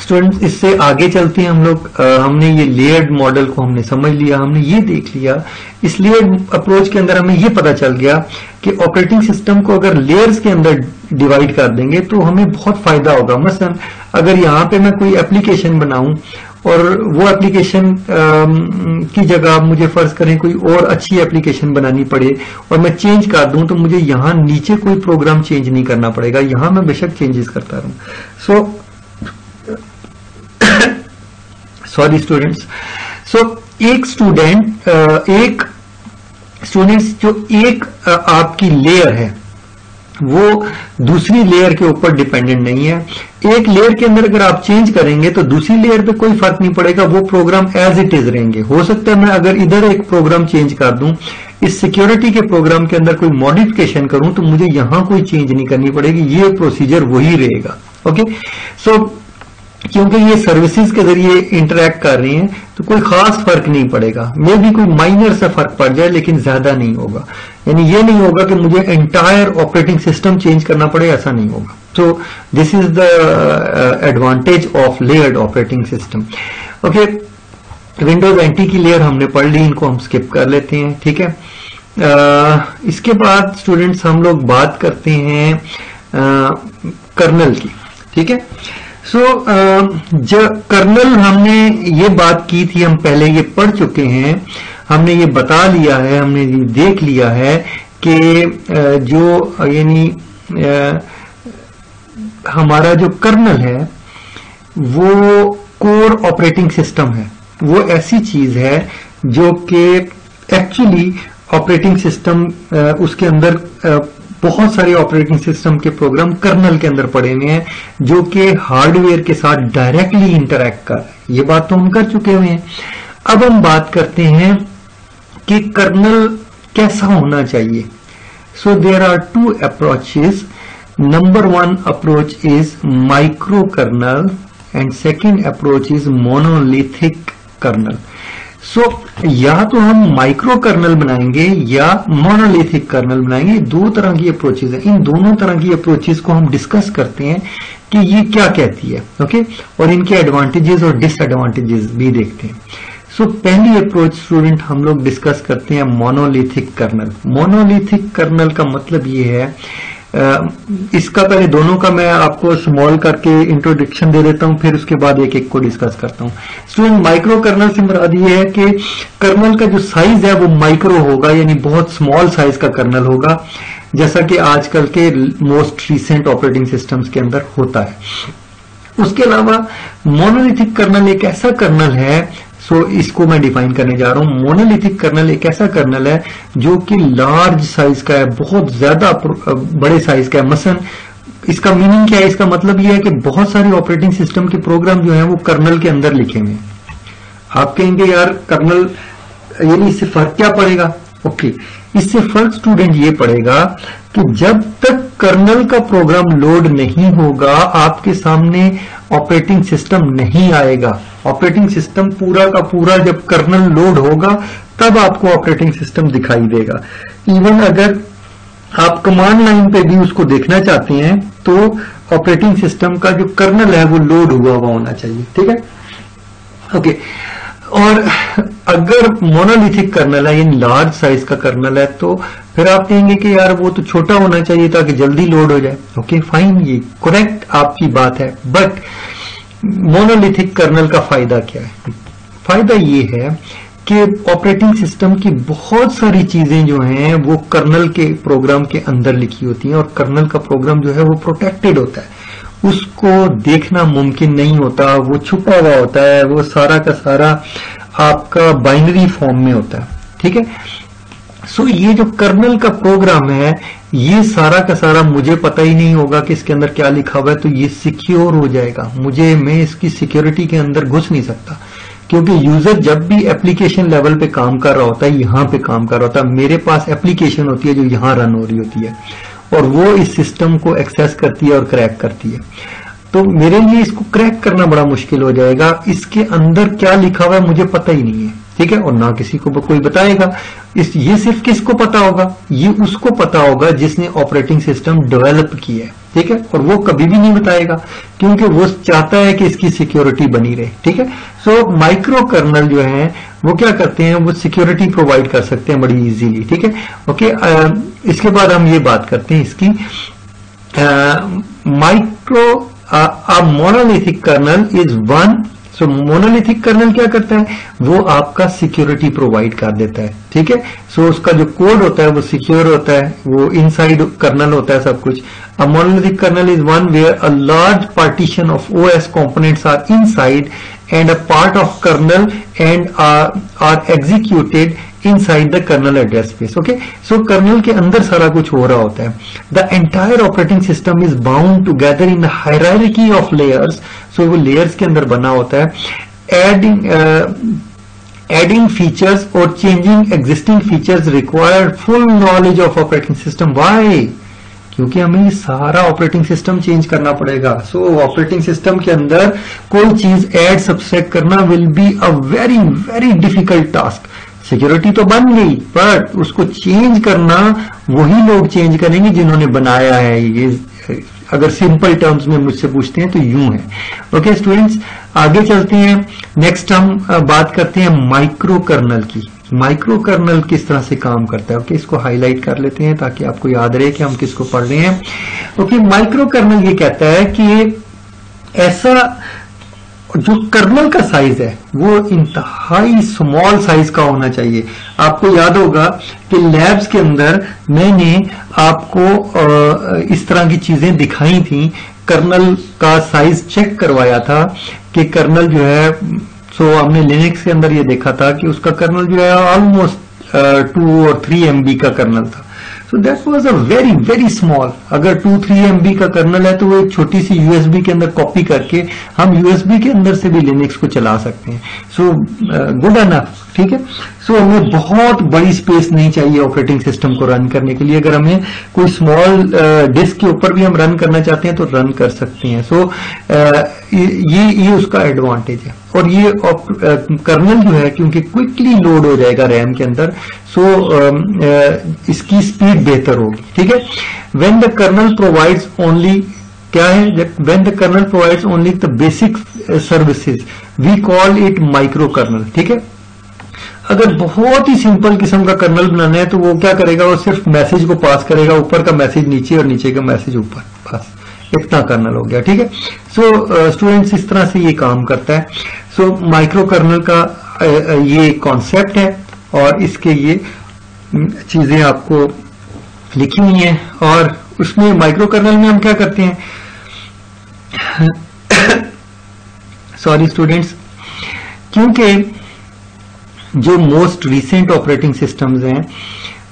स्टूडेंट्स, इससे आगे चलते हैं हम लोग। हमने ये लेयर्ड मॉडल को हमने समझ लिया, हमने ये देख लिया। इस लेयर्ड अप्रोच के अंदर हमें ये पता चल गया कि ऑपरेटिंग सिस्टम को अगर लेयर्स के अंदर डिवाइड कर देंगे तो हमें बहुत फायदा होगा। मसलन अगर यहाँ पे मैं कोई एप्लीकेशन बनाऊं और वो एप्लीकेशन की जगह मुझे फर्ज करें कोई और अच्छी एप्लीकेशन बनानी पड़े और मैं चेंज कर दूं तो मुझे यहाँ नीचे कोई प्रोग्राम चेंज नहीं करना पड़ेगा, यहाँ मैं बेशक चेंजेस करता रहूं। सॉरी स्टूडेंट्स, सो एक स्टूडेंट्स जो एक आपकी लेयर है वो दूसरी लेयर के ऊपर डिपेंडेंट नहीं है। एक लेयर के अंदर अगर आप चेंज करेंगे तो दूसरी लेयर पे कोई फर्क नहीं पड़ेगा, वो प्रोग्राम एज इट इज रहेंगे। हो सकता है मैं अगर इधर एक प्रोग्राम चेंज कर दूं, इस सिक्योरिटी के प्रोग्राम के अंदर कोई मॉडिफिकेशन करूं तो मुझे यहां कोई चेंज नहीं करनी पड़ेगी, ये प्रोसीजर वही रहेगा। ओके, सो क्योंकि ये सर्विसेज के जरिए इंटरैक्ट कर रही हैं तो कोई खास फर्क नहीं पड़ेगा। मे भी कोई माइनर सा फर्क पड़ जाए लेकिन ज्यादा नहीं होगा। यानी ये नहीं होगा कि मुझे एंटायर ऑपरेटिंग सिस्टम चेंज करना पड़े, ऐसा नहीं होगा। So this is the advantage of layered operating system. Okay, Windows NT की लेयर हमने पढ़ ली, इनको हम स्किप कर लेते हैं। ठीक है, इसके बाद स्टूडेंट्स हम लोग बात करते हैं कर्नल की। ठीक है, सो कर्नल हमने ये बात की थी, हम पहले ये पढ़ चुके हैं, हमने ये बता लिया है, हमने ये देख लिया है कि जो यानी हमारा जो कर्नल है वो कोर ऑपरेटिंग सिस्टम है। वो ऐसी चीज है जो कि एक्चुअली ऑपरेटिंग सिस्टम उसके अंदर बहुत सारे ऑपरेटिंग सिस्टम के प्रोग्राम कर्नल के अंदर पड़े हुए हैं जो कि हार्डवेयर के साथ डायरेक्टली इंटरैक्ट कर रहे हैं। ये बात तो हम कर चुके हुए हैं। अब हम बात करते हैं कि कर्नल कैसा होना चाहिए। So there are two approaches. Number one approach is micro kernel and second approach is monolithic kernel. So या तो हम माइक्रो कर्नल बनाएंगे या मोनोलिथिक कर्नल बनाएंगे। दो तरह की अप्रोचेज है। इन दोनों तरह की अप्रोचेज को हम डिस्कस करते हैं कि ये क्या कहती है, ओके, और इनके एडवांटेजेस और डिसएडवांटेजेस भी देखते हैं। सो पहली अप्रोच स्टूडेंट हम लोग डिस्कस करते हैं मोनोलिथिक कर्नल। मोनोलिथिक कर्नल का मतलब ये है, इसका पहले दोनों का मैं आपको स्मॉल करके इंट्रोडक्शन दे देता हूं, फिर उसके बाद एक एक को डिस्कस करता हूं। स्टूडेंट, माइक्रो कर्नल से मुराद ये है कि कर्नल का जो साइज है वो माइक्रो होगा, यानी बहुत स्मॉल साइज का कर्नल होगा, जैसा कि आजकल के मोस्ट रिसेंट ऑपरेटिंग सिस्टम्स के अंदर होता है। उसके अलावा मोनोलिथिक कर्नल एक ऐसा कर्नल है, इसको मैं डिफाइन करने जा रहा हूं। मोनोलिथिक कर्नल एक ऐसा कर्नल है जो कि लार्ज साइज का है, बहुत ज्यादा बड़े साइज का है। मसलन इसका मीनिंग क्या है? इसका मतलब यह है कि बहुत सारे ऑपरेटिंग सिस्टम के प्रोग्राम जो है वो कर्नल के अंदर लिखे हुए हैं। आप कहेंगे यार कर्नल, यानी इससे फर्क क्या पड़ेगा? ओके, इससे फर्क स्टूडेंट ये पड़ेगा कि जब तक कर्नल का प्रोग्राम लोड नहीं होगा आपके सामने ऑपरेटिंग सिस्टम नहीं आएगा। ऑपरेटिंग सिस्टम पूरा का पूरा जब कर्नल लोड होगा तब आपको ऑपरेटिंग सिस्टम दिखाई देगा। इवन अगर आप कमांड लाइन पे भी उसको देखना चाहते हैं तो ऑपरेटिंग सिस्टम का जो कर्नल है वो लोड हुआ होना चाहिए, ठीक है, ओके। और अगर मोनोलिथिक कर्नल है, यानी लार्ज साइज का कर्नल है, तो फिर आप कहेंगे कि यार वो तो छोटा होना चाहिए ताकि जल्दी लोड हो जाए। ओके फाइन, ये करेक्ट आपकी बात है, बट मोनोलिथिक कर्नल का फायदा क्या है? फायदा ये है कि ऑपरेटिंग सिस्टम की बहुत सारी चीजें जो हैं वो कर्नल के प्रोग्राम के अंदर लिखी होती हैं, और कर्नल का प्रोग्राम जो है वो प्रोटेक्टेड होता है, उसको देखना मुमकिन नहीं होता, वो छुपा हुआ होता है, वो सारा का सारा आपका बाइनरी फॉर्म में होता है, ठीक है। सो ये जो कर्नल का प्रोग्राम है, ये सारा का सारा मुझे पता ही नहीं होगा कि इसके अंदर क्या लिखा हुआ है, तो ये सिक्योर हो जाएगा। मैं इसकी सिक्योरिटी के अंदर घुस नहीं सकता, क्योंकि यूजर जब भी एप्लीकेशन लेवल पे काम कर रहा होता है, यहां पे काम कर रहा होता है, मेरे पास एप्लीकेशन होती है जो यहां रन हो रही होती है, और वो इस सिस्टम को एक्सेस करती है और क्रैक करती है। तो मेरे लिए इसको क्रैक करना बड़ा मुश्किल हो जाएगा। इसके अंदर क्या लिखा हुआ है मुझे पता ही नहीं है, ठीक है, और ना किसी को कोई बताएगा। ये सिर्फ किसको पता होगा? ये उसको पता होगा जिसने ऑपरेटिंग सिस्टम डेवलप किया है, ठीक है, और वो कभी भी नहीं बताएगा क्योंकि वो चाहता है कि इसकी सिक्योरिटी बनी रहे, ठीक है। सो माइक्रो कर्नल जो है वो क्या करते हैं, वो सिक्योरिटी प्रोवाइड कर सकते हैं बड़ी इजीली, ठीक है, ओके। इसके बाद हम ये बात करते हैं इसकी micro monolithic kernel is one. So monolithic kernel क्या करता है, वो आपका सिक्योरिटी प्रोवाइड कर देता है, ठीक है। सो उसका जो कोड होता है वो सिक्योर होता है, वो इनसाइड कर्नल होता है सब कुछ। A monolithic kernel is one where a large partition of OS components are inside and a part of kernel and are executed inside the kernel address space. Okay, so kernel के अंदर सारा कुछ हो रहा होता है. The entire operating system is bound together in a hierarchy of layers. So वो layers के अंदर बना होता है. Adding features or changing existing features require full knowledge of operating system. Why? क्योंकि हमें सारा ऑपरेटिंग सिस्टम चेंज करना पड़ेगा. सो ऑपरेटिंग सिस्टम के अंदर कोई चीज ऐड सब्सट्रैक्ट करना will be a very very difficult task. Security तो बन गई, पर उसको चेंज करना वही लोग चेंज करेंगे जिन्होंने बनाया है. ये अगर सिंपल टर्म्स में मुझसे पूछते हैं तो यूं है. ओके स्टूडेंट्स, आगे चलते हैं. नेक्स्ट हम बात करते हैं माइक्रो कर्नल की. माइक्रो कर्नल किस तरह से काम करता है. ओके, इसको हाईलाइट कर लेते हैं ताकि आपको याद रहे कि हम किसको पढ़ रहे हैं. ओके, माइक्रो कर्नल ये कहता है कि ऐसा जो कर्नल का साइज है वो इंतहाई स्मॉल साइज का होना चाहिए. आपको याद होगा कि लैब्स के अंदर मैंने आपको इस तरह की चीजें दिखाई थी. कर्नल का साइज चेक करवाया था कि कर्नल जो है, सो हमने लिनक्स के अंदर ये देखा था कि उसका कर्नल जो है ऑलमोस्ट 2 और 3 MB का कर्नल था. So that was a very very small. अगर 2-3 MB का कर्नल है तो वो एक छोटी सी USB के अंदर कॉपी करके हम USB के अंदर से भी लिनक्स को चला सकते हैं. सो गुड एनफ, ठीक है. सो हमें बहुत बड़ी स्पेस नहीं चाहिए ऑपरेटिंग सिस्टम को रन करने के लिए. अगर हमें कोई स्मॉल डिस्क के ऊपर भी हम रन करना चाहते हैं तो रन कर सकते हैं. सो ये उसका एडवांटेज है. और ये कर्नल जो है क्योंकि क्विकली लोड हो जाएगा रैम के अंदर, सो इसकी स्पीड बेहतर होगी, ठीक है। When the kernel provides only, क्या है, when the kernel provides only the basic services we call it micro kernel, ठीक है। अगर बहुत ही सिंपल किस्म का कर्नल बनाना है तो वो क्या करेगा, वो सिर्फ मैसेज को पास करेगा, ऊपर का मैसेज नीचे और नीचे का मैसेज ऊपर, बस इतना कर्नल हो गया, ठीक है। सो स्टूडेंट्स इस तरह से ये काम करता है। सो माइक्रो कर्नल का ये कॉन्सेप्ट है और इसके ये चीजें आपको लिखी हुई हैं। और उसमें माइक्रो कर्नल में हम क्या करते हैं सॉरी स्टूडेंट्स, क्योंकि जो मोस्ट रिसेंट ऑपरेटिंग सिस्टम्स हैं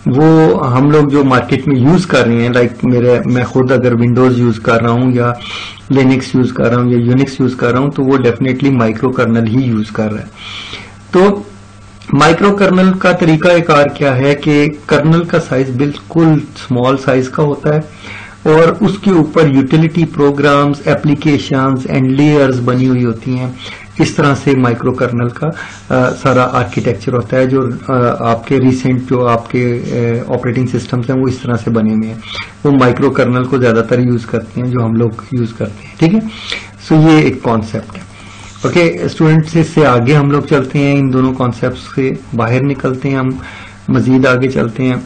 वो हम लोग जो मार्केट में यूज कर रहे हैं, लाइक मैं खुद अगर विंडोज यूज कर रहा हूं या लिनक्स यूज कर रहा हूं या यूनिक्स यूज कर रहा हूं, तो वो डेफिनेटली माइक्रो कर्नल ही यूज कर रहा है। तो माइक्रो कर्नल का तरीकाकार क्या है कि कर्नल का साइज बिल्कुल स्मॉल साइज का होता है और उसके ऊपर utility programmes, applications and layers बनी हुई होती हैं। इस तरह से माइक्रो कर्नल का सारा आर्किटेक्चर होता है। जो आपके रिसेंट जो आपके ऑपरेटिंग सिस्टम्स हैं वो इस तरह से बने हुए हैं, वो माइक्रो कर्नल को ज्यादातर यूज करते हैं, जो हम लोग यूज करते हैं, ठीक है। सो ये एक कॉन्सेप्ट है। ओके स्टूडेंट्स, इससे आगे हम लोग चलते हैं, इन दोनों कॉन्सेप्ट से बाहर निकलते हैं, हम मजीद आगे चलते हैं।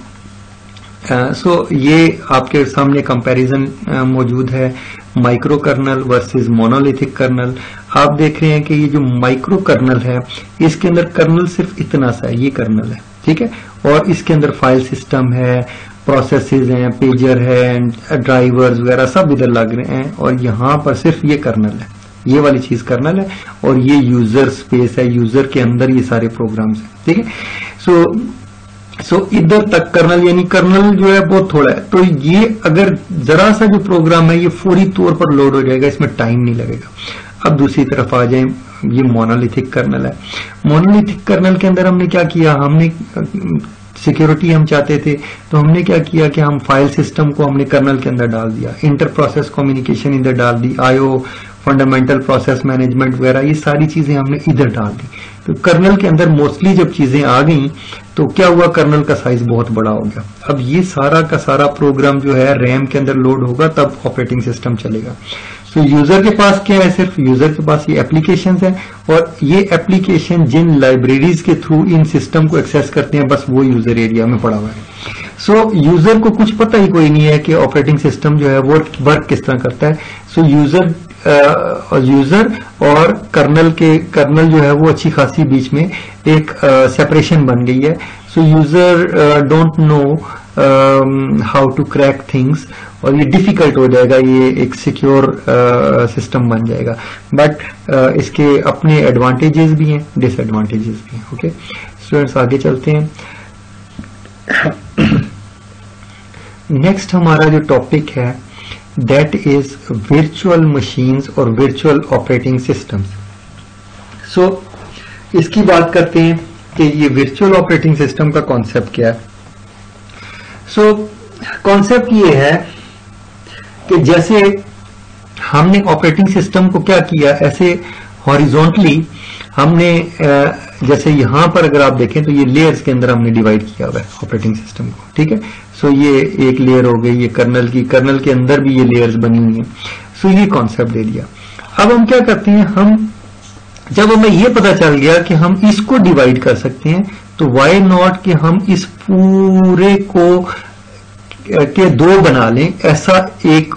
सो ये आपके सामने कंपैरिजन मौजूद है, micro kernel versus monolithic kernel. आप देख रहे हैं कि ये जो माइक्रो कर्नल है इसके अंदर कर्नल सिर्फ इतना सा है, ये कर्नल है, ठीक है। और इसके अंदर फाइल सिस्टम है, प्रोसेसेस हैं, पेजर है, ड्राइवर्स वगैरह सब इधर लग रहे हैं, और यहाँ पर सिर्फ ये कर्नल है, ये वाली चीज कर्नल है, और ये यूजर स्पेस है, यूजर के अंदर ये सारे प्रोग्राम्स हैं, ठीक है। सो इधर तक कर्नल, यानी कर्नल जो है बहुत थोड़ा है, तो ये अगर जरा सा जो प्रोग्राम है ये फौरी तौर पर लोड हो जाएगा, इसमें टाइम नहीं लगेगा। अब दूसरी तरफ आ जाए, ये मोनोलिथिक कर्नल है। मोनोलिथिक कर्नल के अंदर हमने क्या किया, हमने सिक्योरिटी हम चाहते थे, तो हमने क्या किया कि हम फाइल सिस्टम को हमने कर्नल के अंदर डाल दिया, इंटर प्रोसेस कम्युनिकेशन इधर डाल दी, आईओ, फंडामेंटल प्रोसेस मैनेजमेंट वगैरह ये सारी चीजें हमने इधर डाल दी। तो कर्नल के अंदर मोस्टली जब चीजें आ गई तो क्या हुआ, कर्नल का साइज बहुत बड़ा हो गया। अब ये सारा का सारा प्रोग्राम जो है रैम के अंदर लोड होगा तब ऑपरेटिंग सिस्टम चलेगा। सो यूजर के पास क्या है, सिर्फ यूजर के पास ये एप्लीकेशन है, और ये एप्लीकेशन जिन लाइब्रेरीज के थ्रू इन सिस्टम को एक्सेस करते हैं बस वो यूजर एरिया में पड़ा हुआ है। सो यूजर को कुछ पता ही कोई नहीं है कि ऑपरेटिंग सिस्टम जो है वो वर्क किस तरह करता है। सो यूजर और कर्नल जो है वो अच्छी खासी बीच में एक सेपरेशन बन गई है। So user don't know how to crack things, और ये डिफिकल्ट हो जाएगा, ये एक सिक्योर सिस्टम बन जाएगा। बट इसके अपने एडवांटेजेस भी हैं, डिसएडवांटेजेस भी हैं। ओके स्टूडेंट्स, आगे चलते हैं। नेक्स्ट हमारा जो टॉपिक है दैट इज वर्चुअल मशीन्स और वर्चुअल ऑपरेटिंग सिस्टम्स। सो इसकी बात करते हैं कि ये वर्चुअल ऑपरेटिंग सिस्टम का कॉन्सेप्ट क्या है। सो कॉन्सेप्ट ये है कि जैसे हमने ऑपरेटिंग सिस्टम को क्या किया, ऐसे हॉरिजॉन्टली हमने जैसे यहां पर अगर आप देखें तो ये लेयर्स के अंदर हमने डिवाइड किया हुआ है ऑपरेटिंग सिस्टम को, ठीक है। सो ये एक लेयर हो गई, ये कर्नल की, कर्नल के अंदर भी ये लेयर्स बनी हुई हैं। सो ये कॉन्सेप्ट दे दिया। अब हम क्या करते हैं, जब हमें ये पता चल गया कि हम इसको डिवाइड कर सकते हैं तो वाई नॉट कि हम इस पूरे को के दो बना लें, ऐसा एक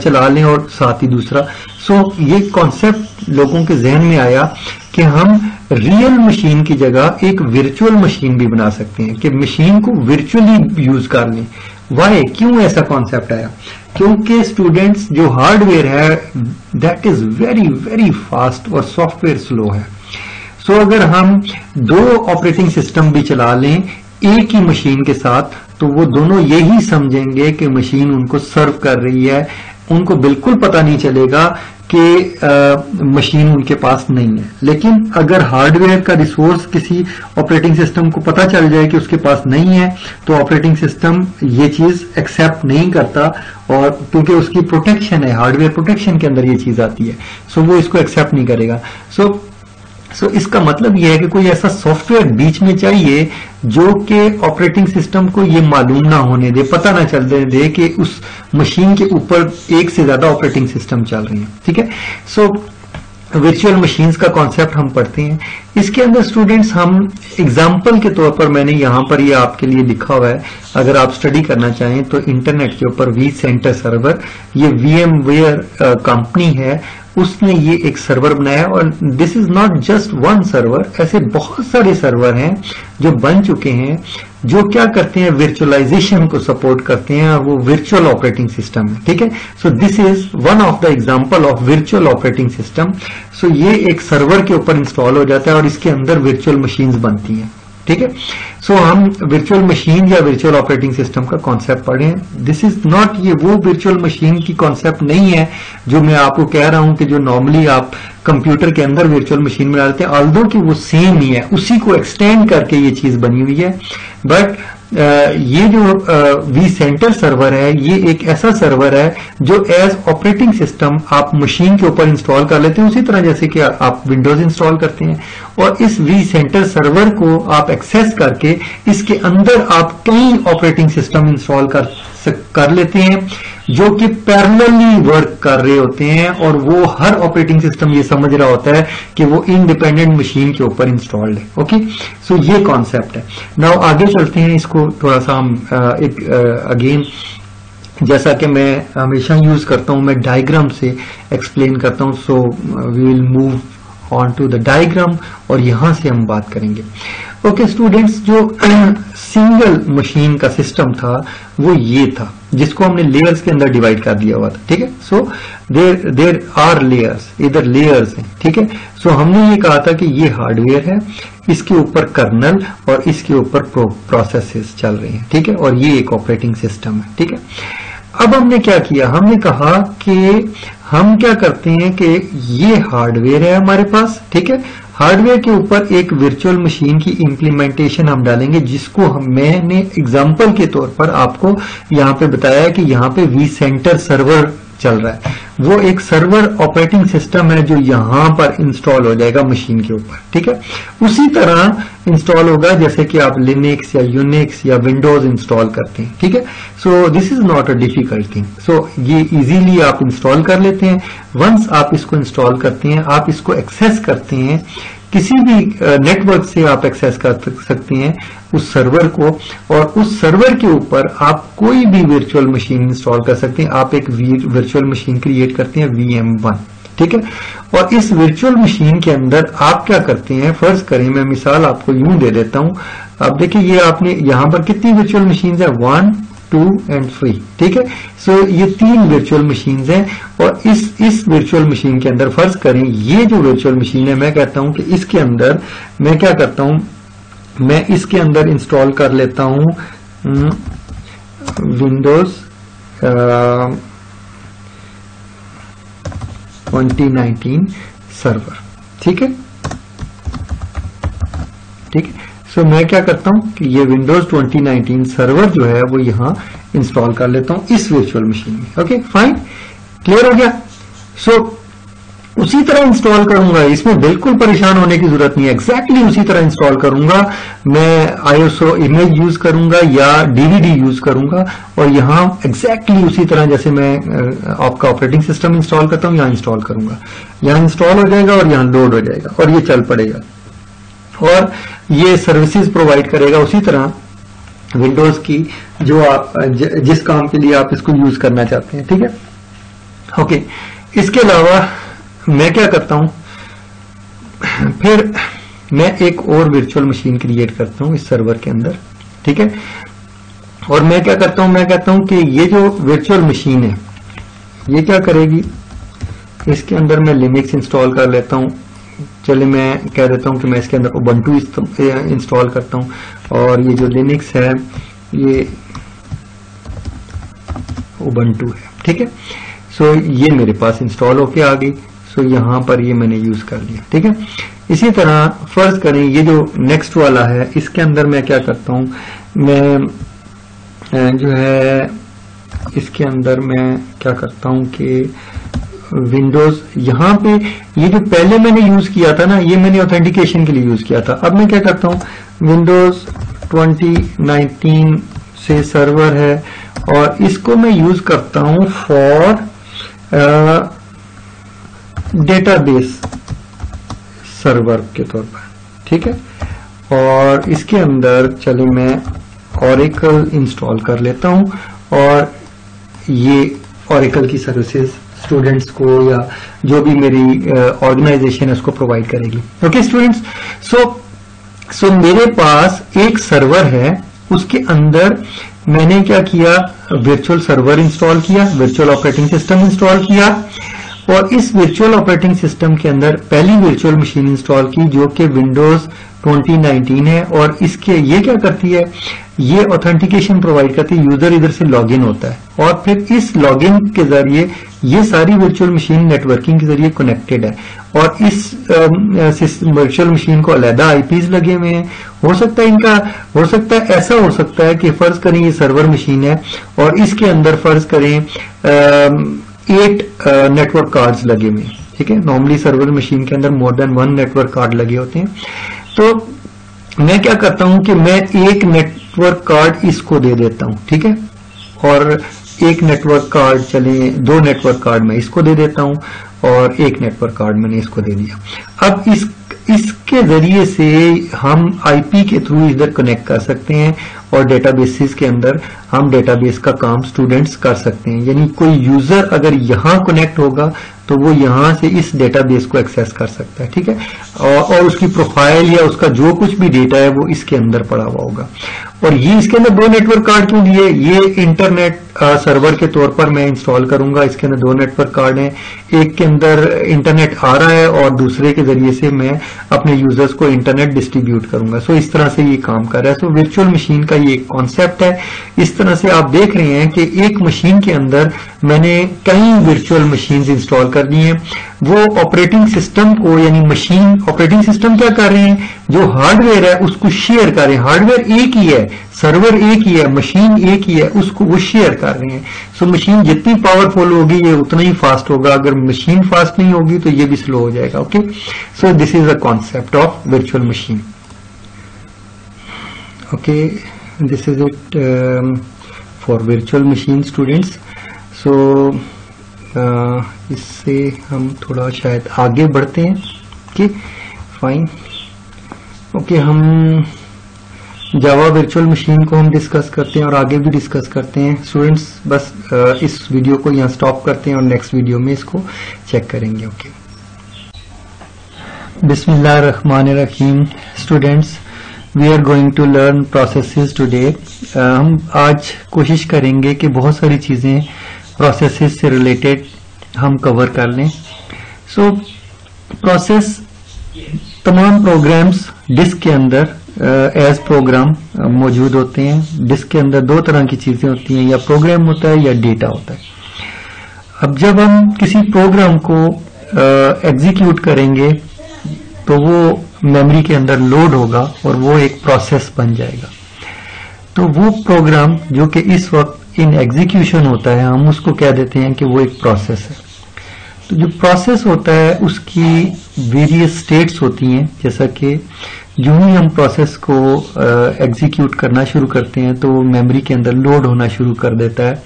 चला लें और साथ ही दूसरा। सो ये कॉन्सेप्ट लोगों के जहन में आया कि हम रियल मशीन की जगह एक वर्चुअल मशीन भी बना सकते हैं, कि मशीन को वर्चुअली यूज कर लें। वाई, क्यों ऐसा कॉन्सेप्ट आया? क्योंकि स्टूडेंट्स जो हार्डवेयर है that is very very fast और सॉफ्टवेयर स्लो है। सो अगर हम दो ऑपरेटिंग सिस्टम भी चला लें एक ही मशीन के साथ तो वो दोनों यही समझेंगे कि मशीन उनको सर्व कर रही है, उनको बिल्कुल पता नहीं चलेगा कि मशीन उनके पास नहीं है। लेकिन अगर हार्डवेयर का रिसोर्स किसी ऑपरेटिंग सिस्टम को पता चल जाए कि उसके पास नहीं है तो ऑपरेटिंग सिस्टम ये चीज एक्सेप्ट नहीं करता, और क्योंकि उसकी प्रोटेक्शन है, हार्डवेयर प्रोटेक्शन के अंदर ये चीज आती है, सो वो इसको एक्सेप्ट नहीं करेगा। सो सो इसका मतलब यह है कि कोई ऐसा सॉफ्टवेयर बीच में चाहिए जो कि ऑपरेटिंग सिस्टम को ये मालूम ना होने दे, पता ना चलने दे कि उस मशीन के ऊपर एक से ज्यादा ऑपरेटिंग सिस्टम चल रही है। ठीक है, सो वर्चुअल मशीन्स का कॉन्सेप्ट हम पढ़ते हैं। इसके अंदर स्टूडेंट्स हम एग्जाम्पल के तौर पर मैंने यहां पर ये आपके लिए लिखा हुआ है, अगर आप स्टडी करना चाहें तो इंटरनेट के ऊपर vCenter सर्वर, ये VMware कंपनी है, उसने ये एक सर्वर बनाया और this is not just one server, ऐसे बहुत सारे सर्वर हैं जो बन चुके हैं जो क्या करते हैं, वर्चुअलाइजेशन को सपोर्ट करते हैं, वो वर्चुअल ऑपरेटिंग सिस्टम है। ठीक है, so this is one of the example of virtual operating system. So ये एक सर्वर के ऊपर इंस्टॉल हो जाता है और इसके अंदर वर्चुअल मशीन्स बनती हैं। ठीक है, सो हम वर्चुअल मशीन या वर्चुअल ऑपरेटिंग सिस्टम का कॉन्सेप्ट पढ़े। दिस इज नॉट, ये वो वर्चुअल मशीन की कॉन्सेप्ट नहीं है जो मैं आपको कह रहा हूं कि जो नॉर्मली आप कंप्यूटर के अंदर वर्चुअल मशीन में डालते हैं, ऑल्दो कि वो सेम ही है, उसी को एक्सटेंड करके ये चीज बनी हुई है। बट ये जो vCenter सर्वर है, ये एक ऐसा सर्वर है जो एज ऑपरेटिंग सिस्टम आप मशीन के ऊपर इंस्टॉल कर लेते हैं, उसी तरह जैसे कि आप विंडोज इंस्टॉल करते हैं, और इस vCenter सर्वर को आप एक्सेस करके इसके अंदर आप कई ऑपरेटिंग सिस्टम इंस्टॉल कर लेते हैं जो कि पैरेलली वर्क कर रहे होते हैं, और वो हर ऑपरेटिंग सिस्टम ये समझ रहा होता है कि वो इंडिपेंडेंट मशीन के ऊपर इंस्टॉल्ड है। ओके, सो ये कॉन्सेप्ट है। नाउ आगे चलते हैं, इसको थोड़ा सा हम अगेन जैसा कि मैं हमेशा यूज करता हूं, मैं डायग्राम से एक्सप्लेन करता हूं। So we will move on to the diagram और यहां से हम बात करेंगे। ओके स्टूडेंट्स, जो सिंगल मशीन का सिस्टम था वो ये था, जिसको हमने लेयर्स के अंदर डिवाइड कर दिया हुआ था। ठीक है, सो देर आर लेयर्स, इधर लेयर्स हैं। ठीक है, सो हमने ये कहा था कि ये हार्डवेयर है, इसके ऊपर कर्नल और इसके ऊपर प्रोसेसेस चल रहे हैं। ठीक है, और ये एक ऑपरेटिंग सिस्टम है। ठीक है, अब हमने क्या किया, हमने कहा कि हम क्या करते हैं कि ये हार्डवेयर है हमारे पास। ठीक है, हार्डवेयर के ऊपर एक वर्चुअल मशीन की इंप्लीमेंटेशन हम डालेंगे, जिसको मैंने एग्जांपल के तौर पर आपको यहां पे बताया कि यहां पे vCenter सर्वर चल रहा है। वो एक सर्वर ऑपरेटिंग सिस्टम है जो यहां पर इंस्टॉल हो जाएगा मशीन के ऊपर। ठीक है, उसी तरह इंस्टॉल होगा जैसे कि आप लिनक्स या यूनिक्स या विंडोज इंस्टॉल करते हैं। ठीक है, so this is not a difficult thing. So ये इजीली आप इंस्टॉल कर लेते हैं। वंस आप इसको इंस्टॉल करते हैं, आप इसको एक्सेस करते हैं, किसी भी नेटवर्क से आप एक्सेस कर सकते हैं उस सर्वर को, और उस सर्वर के ऊपर आप कोई भी वर्चुअल मशीन इंस्टॉल कर सकते हैं। आप एक वर्चुअल मशीन क्रिएट करते हैं VM1। ठीक है, और इस वर्चुअल मशीन के अंदर आप क्या करते हैं, फर्ज करें मैं मिसाल आपको यूं दे देता हूं। अब देखिए ये आपने यहां पर कितनी वर्चुअल मशीन है, 1, 2 and 3। ठीक है, सो ये 3 वर्चुअल मशीन हैं, और इस वर्चुअल मशीन के अंदर फर्ज करें ये जो वर्चुअल मशीन है, मैं कहता हूं कि इसके अंदर मैं क्या करता हूं, मैं इसके अंदर इंस्टॉल कर लेता हूं विंडोज 2019 सर्वर। ठीक है, ठीक है, सो मैं क्या करता हूं कि ये विंडोज 2019 सर्वर जो है वो यहां इंस्टॉल कर लेता हूं इस वर्चुअल मशीन में। ओके फाइन, क्लियर हो गया। सो उसी तरह इंस्टॉल करूंगा, इसमें बिल्कुल परेशान होने की जरूरत नहीं है, एग्जैक्टली उसी तरह इंस्टॉल करूंगा। मैं ISO इमेज यूज करूंगा या DVD यूज करूंगा, और यहां एग्जैक्टली उसी तरह जैसे मैं आपका ऑपरेटिंग सिस्टम इंस्टॉल करता हूं, यहां इंस्टॉल करूंगा। यहां इंस्टॉल हो जाएगा और यहां लोड हो जाएगा और ये चल पड़ेगा, और ये सर्विसेज प्रोवाइड करेगा उसी तरह विंडोज की जो आप जिस काम के लिए आप इसको यूज करना चाहते हैं। ठीक है, ओके, इसके अलावा मैं क्या करता हूं, फिर मैं एक और वर्चुअल मशीन क्रिएट करता हूं इस सर्वर के अंदर। ठीक है, और मैं क्या करता हूं, मैं कहता हूं कि ये जो वर्चुअल मशीन है ये क्या करेगी, इसके अंदर मैं लिनक्स इंस्टॉल कर लेता हूं। चलिए मैं कह देता हूं कि मैं इसके अंदर उबंटू इंस्टॉल करता हूं, और ये जो लिनक्स है ये उबंटू है। ठीक है, सो ये मेरे पास इंस्टॉल होके आ गई। सो यहां पर ये मैंने यूज कर लिया। ठीक है, इसी तरह फर्ज करें ये जो नेक्स्ट वाला है, इसके अंदर मैं क्या करता हूं, मैं जो है इसके अंदर मैं क्या करता हूं कि विंडोज, यहाँ पे ये जो पहले मैंने यूज किया था ना, ये मैंने ऑथेंटिकेशन के लिए यूज किया था। अब मैं क्या करता हूँ, विंडोज 2019 से सर्वर है और इसको मैं यूज करता हूँ फॉर डेटाबेस सर्वर के तौर पर, ठीक है। और इसके अंदर चले मैं ऑरेकल इंस्टॉल कर लेता हूं और ये ऑरेकल की सर्विसेज स्टूडेंट्स को या जो भी मेरी ऑर्गेनाइजेशन है उसको प्रोवाइड करेगी। ओके स्टूडेंट्स, सो मेरे पास एक सर्वर है, उसके अंदर मैंने क्या किया, वर्चुअल सर्वर इंस्टॉल किया, वर्चुअल ऑपरेटिंग सिस्टम इंस्टॉल किया और इस वर्चुअल ऑपरेटिंग सिस्टम के अंदर पहली वर्चुअल मशीन इंस्टॉल की जो कि विंडोज 2019 है। और इसके ये क्या करती है, ये ऑथेंटिकेशन प्रोवाइड करती है, यूजर इधर से लॉगिन होता है और फिर इस लॉगिन के जरिए ये सारी वर्चुअल मशीन नेटवर्किंग के जरिए कनेक्टेड है और इस वर्चुअल मशीन को अलग आईपीज लगे हुए हैं। हो सकता है ऐसा हो सकता है कि फर्ज करें ये सर्वर मशीन है और इसके अंदर फर्ज करें 8 नेटवर्क कार्ड्स लगे हुए हैं, ठीक है। नॉर्मली सर्वर मशीन के अंदर मोर देन 1 नेटवर्क कार्ड लगे होते हैं। तो मैं क्या करता हूं कि मैं एक नेटवर्क कार्ड इसको दे देता हूं, ठीक है, और एक नेटवर्क कार्ड चले 2 नेटवर्क कार्ड मैं इसको दे देता हूं और एक नेटवर्क कार्ड मैंने इसको दे दिया। अब इसके जरिए से हम आईपी के थ्रू इधर कनेक्ट कर सकते हैं और डेटाबेसेस के अंदर हम डेटाबेस का काम स्टूडेंट्स कर सकते हैं। यानी कोई यूजर अगर यहां कनेक्ट होगा तो वो यहां से इस डेटाबेस को एक्सेस कर सकता है, ठीक है, और उसकी प्रोफाइल या उसका जो कुछ भी डेटा है वो इसके अंदर पड़ा हुआ होगा। और ये इसके अंदर 2 नेटवर्क कार्ड क्यों दिए, ये इंटरनेट सर्वर के तौर पर मैं इंस्टॉल करूंगा। इसके अंदर 2 नेटवर्क कार्ड हैं, एक के अंदर इंटरनेट आ रहा है और दूसरे के जरिए से मैं अपने यूजर्स को इंटरनेट डिस्ट्रीब्यूट करूंगा। सो इस तरह से ये काम कर रहा है। सो वर्चुअल मशीन का ये एक कॉन्सेप्ट है। इस तरह से आप देख रहे हैं कि एक मशीन के अंदर मैंने कई वर्चुअल मशीन इंस्टॉल कर दी हैं। वो ऑपरेटिंग सिस्टम को, यानी मशीन ऑपरेटिंग सिस्टम क्या कर रहे हैं, जो हार्डवेयर है उसको शेयर कर रहे हैं। हार्डवेयर एक ही है, सर्वर एक ही है, मशीन एक ही है, उसको वो शेयर कर रहे हैं। सो मशीन जितनी पावरफुल होगी ये उतना ही फास्ट होगा, अगर मशीन फास्ट नहीं होगी तो ये भी स्लो हो जाएगा। Okay, so this is the concept of virtual machine. Okay, this is it for virtual machine students. So इससे हम थोड़ा शायद आगे बढ़ते हैं। Okay fine. ओके, हम जावा वर्चुअल मशीन को हम डिस्कस करते हैं और आगे भी डिस्कस करते हैं स्टूडेंट्स। बस इस वीडियो को यहाँ स्टॉप करते हैं और नेक्स्ट वीडियो में इसको चेक करेंगे। ओके, बिस्मिल्लाहिर्रहमानिर्रहीम students, we are going to learn processes today. हम आज कोशिश करेंगे कि बहुत सारी चीजें प्रोसेसेस से रिलेटेड हम कवर कर लें। सो प्रोसेस, तमाम प्रोग्राम्स डिस्क के अंदर एज प्रोग्राम मौजूद होते हैं। डिस्क के अंदर 2 तरह की चीजें होती हैं, या प्रोग्राम होता है या डेटा होता है। अब जब हम किसी प्रोग्राम को एग्जीक्यूट करेंगे तो वो मेमोरी के अंदर लोड होगा और वो एक प्रोसेस बन जाएगा। तो वो प्रोग्राम जो कि इस वक्त इन एग्जीक्यूशन होता है, हम उसको कह देते हैं कि वो एक प्रोसेस है। तो जो प्रोसेस होता है उसकी वेरियस स्टेट्स होती हैं। जैसा कि जो ही हम प्रोसेस को एग्जीक्यूट करना शुरू करते हैं तो वो मेमोरी के अंदर लोड होना शुरू कर देता है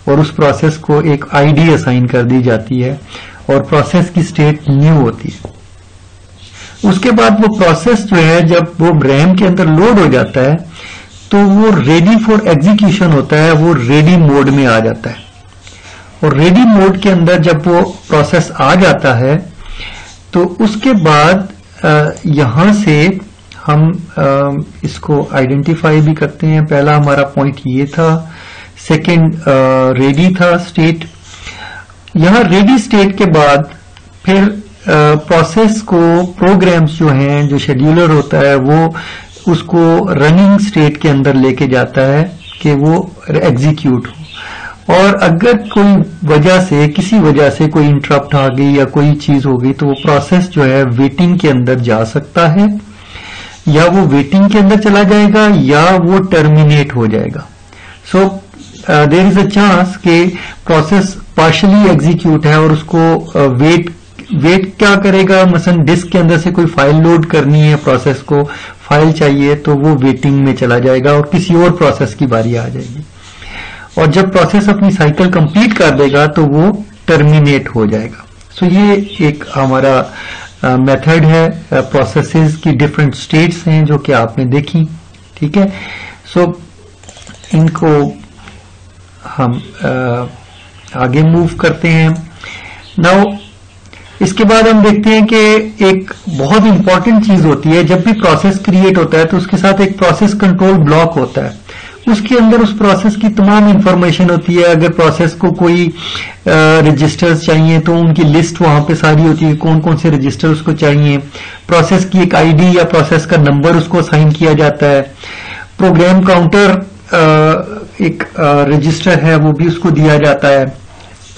और उस प्रोसेस को एक आईडी असाइन कर दी जाती है और प्रोसेस की स्टेट न्यू होती है। उसके बाद वो प्रोसेस जो है, जब वो रैम के अंदर लोड हो जाता है तो वो रेडी फॉर एग्जीक्यूशन होता है, वो रेडी मोड में आ जाता है। और रेडी मोड के अंदर जब वो प्रोसेस आ जाता है तो उसके बाद यहां से हम इसको आइडेंटिफाई भी करते हैं। पहला हमारा पॉइंट ये था, सेकंड रेडी था स्टेट। यहां रेडी स्टेट के बाद फिर प्रोसेस को प्रोग्राम्स जो हैं, जो शेड्यूलर होता है, वो उसको रनिंग स्टेट के अंदर लेके जाता है कि वो एग्जीक्यूट हो। और अगर कोई वजह से, किसी वजह से कोई इंटरप्ट आ गई या कोई चीज हो गई तो वो प्रोसेस जो है वेटिंग के अंदर जा सकता है, या वो वेटिंग के अंदर चला जाएगा या वो टर्मिनेट हो जाएगा। So there is a chance कि प्रोसेस पार्शियली एग्जीक्यूट है और उसको वेट क्या करेगा, मसलन डिस्क के अंदर से कोई फाइल लोड करनी है, प्रोसेस को फाइल चाहिए तो वो वेटिंग में चला जाएगा और किसी और प्रोसेस की बारी आ जाएगी। और जब प्रोसेस अपनी साइकिल कंप्लीट कर देगा तो वो टर्मिनेट हो जाएगा। सो ये एक हमारा मेथड है। प्रोसेसेस की डिफरेंट स्टेट्स हैं जो कि आपने देखी, ठीक है। सो इनको हम आगे मूव करते हैं। नाउ इसके बाद हम देखते हैं कि एक बहुत इंपॉर्टेंट चीज होती है, जब भी प्रोसेस क्रिएट होता है तो उसके साथ एक प्रोसेस कंट्रोल ब्लॉक होता है। उसके अंदर उस प्रोसेस की तमाम इंफॉर्मेशन होती है। अगर प्रोसेस को कोई रजिस्टर्स चाहिए तो उनकी लिस्ट वहां पे सारी होती है, कौन कौन से रजिस्टर उसको चाहिए। प्रोसेस की एक आईडी या प्रोसेस का नंबर उसको असाइन किया जाता है। प्रोग्राम काउंटर एक रजिस्टर है, वो भी उसको दिया जाता है।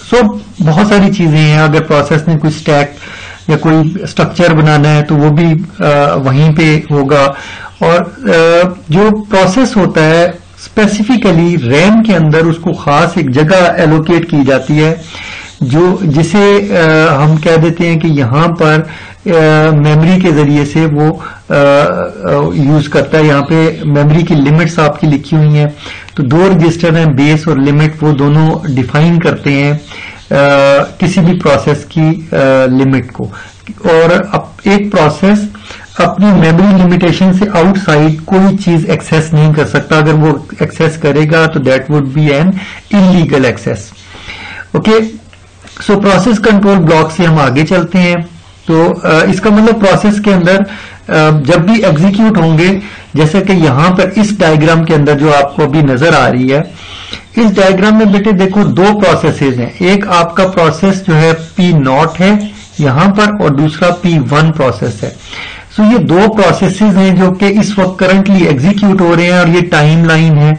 सो बहुत सारी चीजें हैं। अगर प्रोसेस ने कोई स्टैक या कोई स्ट्रक्चर बनाना है तो वो भी वहीं पे होगा। और जो प्रोसेस होता है स्पेसिफिकली रैम के अंदर उसको खास एक जगह एलोकेट की जाती है, जो जिसे हम कह देते हैं कि यहां पर मेमोरी के जरिए से वो यूज करता है। यहाँ पे मेमोरी की लिमिट्स आपकी लिखी हुई हैं। तो दो रजिस्टर हैं, बेस और लिमिट, वो दोनों डिफाइन करते हैं किसी भी प्रोसेस की लिमिट को। और अब एक प्रोसेस अपनी मेमोरी लिमिटेशन से आउटसाइड कोई चीज एक्सेस नहीं कर सकता। अगर वो एक्सेस करेगा तो that would be an illegal access. Okay, so process control block से हम आगे चलते हैं। तो इसका मतलब प्रोसेस के अंदर जब भी एग्जीक्यूट होंगे, जैसे कि यहां पर इस डायग्राम के अंदर जो आपको अभी नजर आ रही है, इस डायग्राम में बेटे देखो दो प्रोसेसेस हैं। एक आपका प्रोसेस जो है P0 है यहां पर, और दूसरा P1 प्रोसेस है। सो ये दो प्रोसेसेस हैं जो कि इस वक्त करंटली एग्जीक्यूट हो रहे हैं और ये टाइम लाइन है,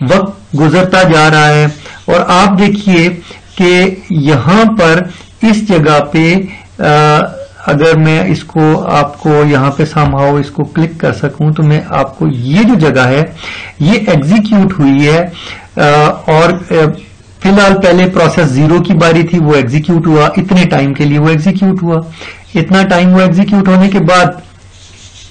वक्त गुजरता जा रहा है। और आप देखिए कि यहां पर इस जगह पे अगर मैं इसको आपको यहां पे समहाउ इसको क्लिक कर सकूं तो मैं आपको ये जो जगह है ये एग्जीक्यूट हुई है। और फिलहाल पहले प्रोसेस 0 की बारी थी, वो एग्जीक्यूट हुआ, इतने टाइम के लिए वो एग्जीक्यूट हुआ। इतना टाइम वो एग्जीक्यूट होने के बाद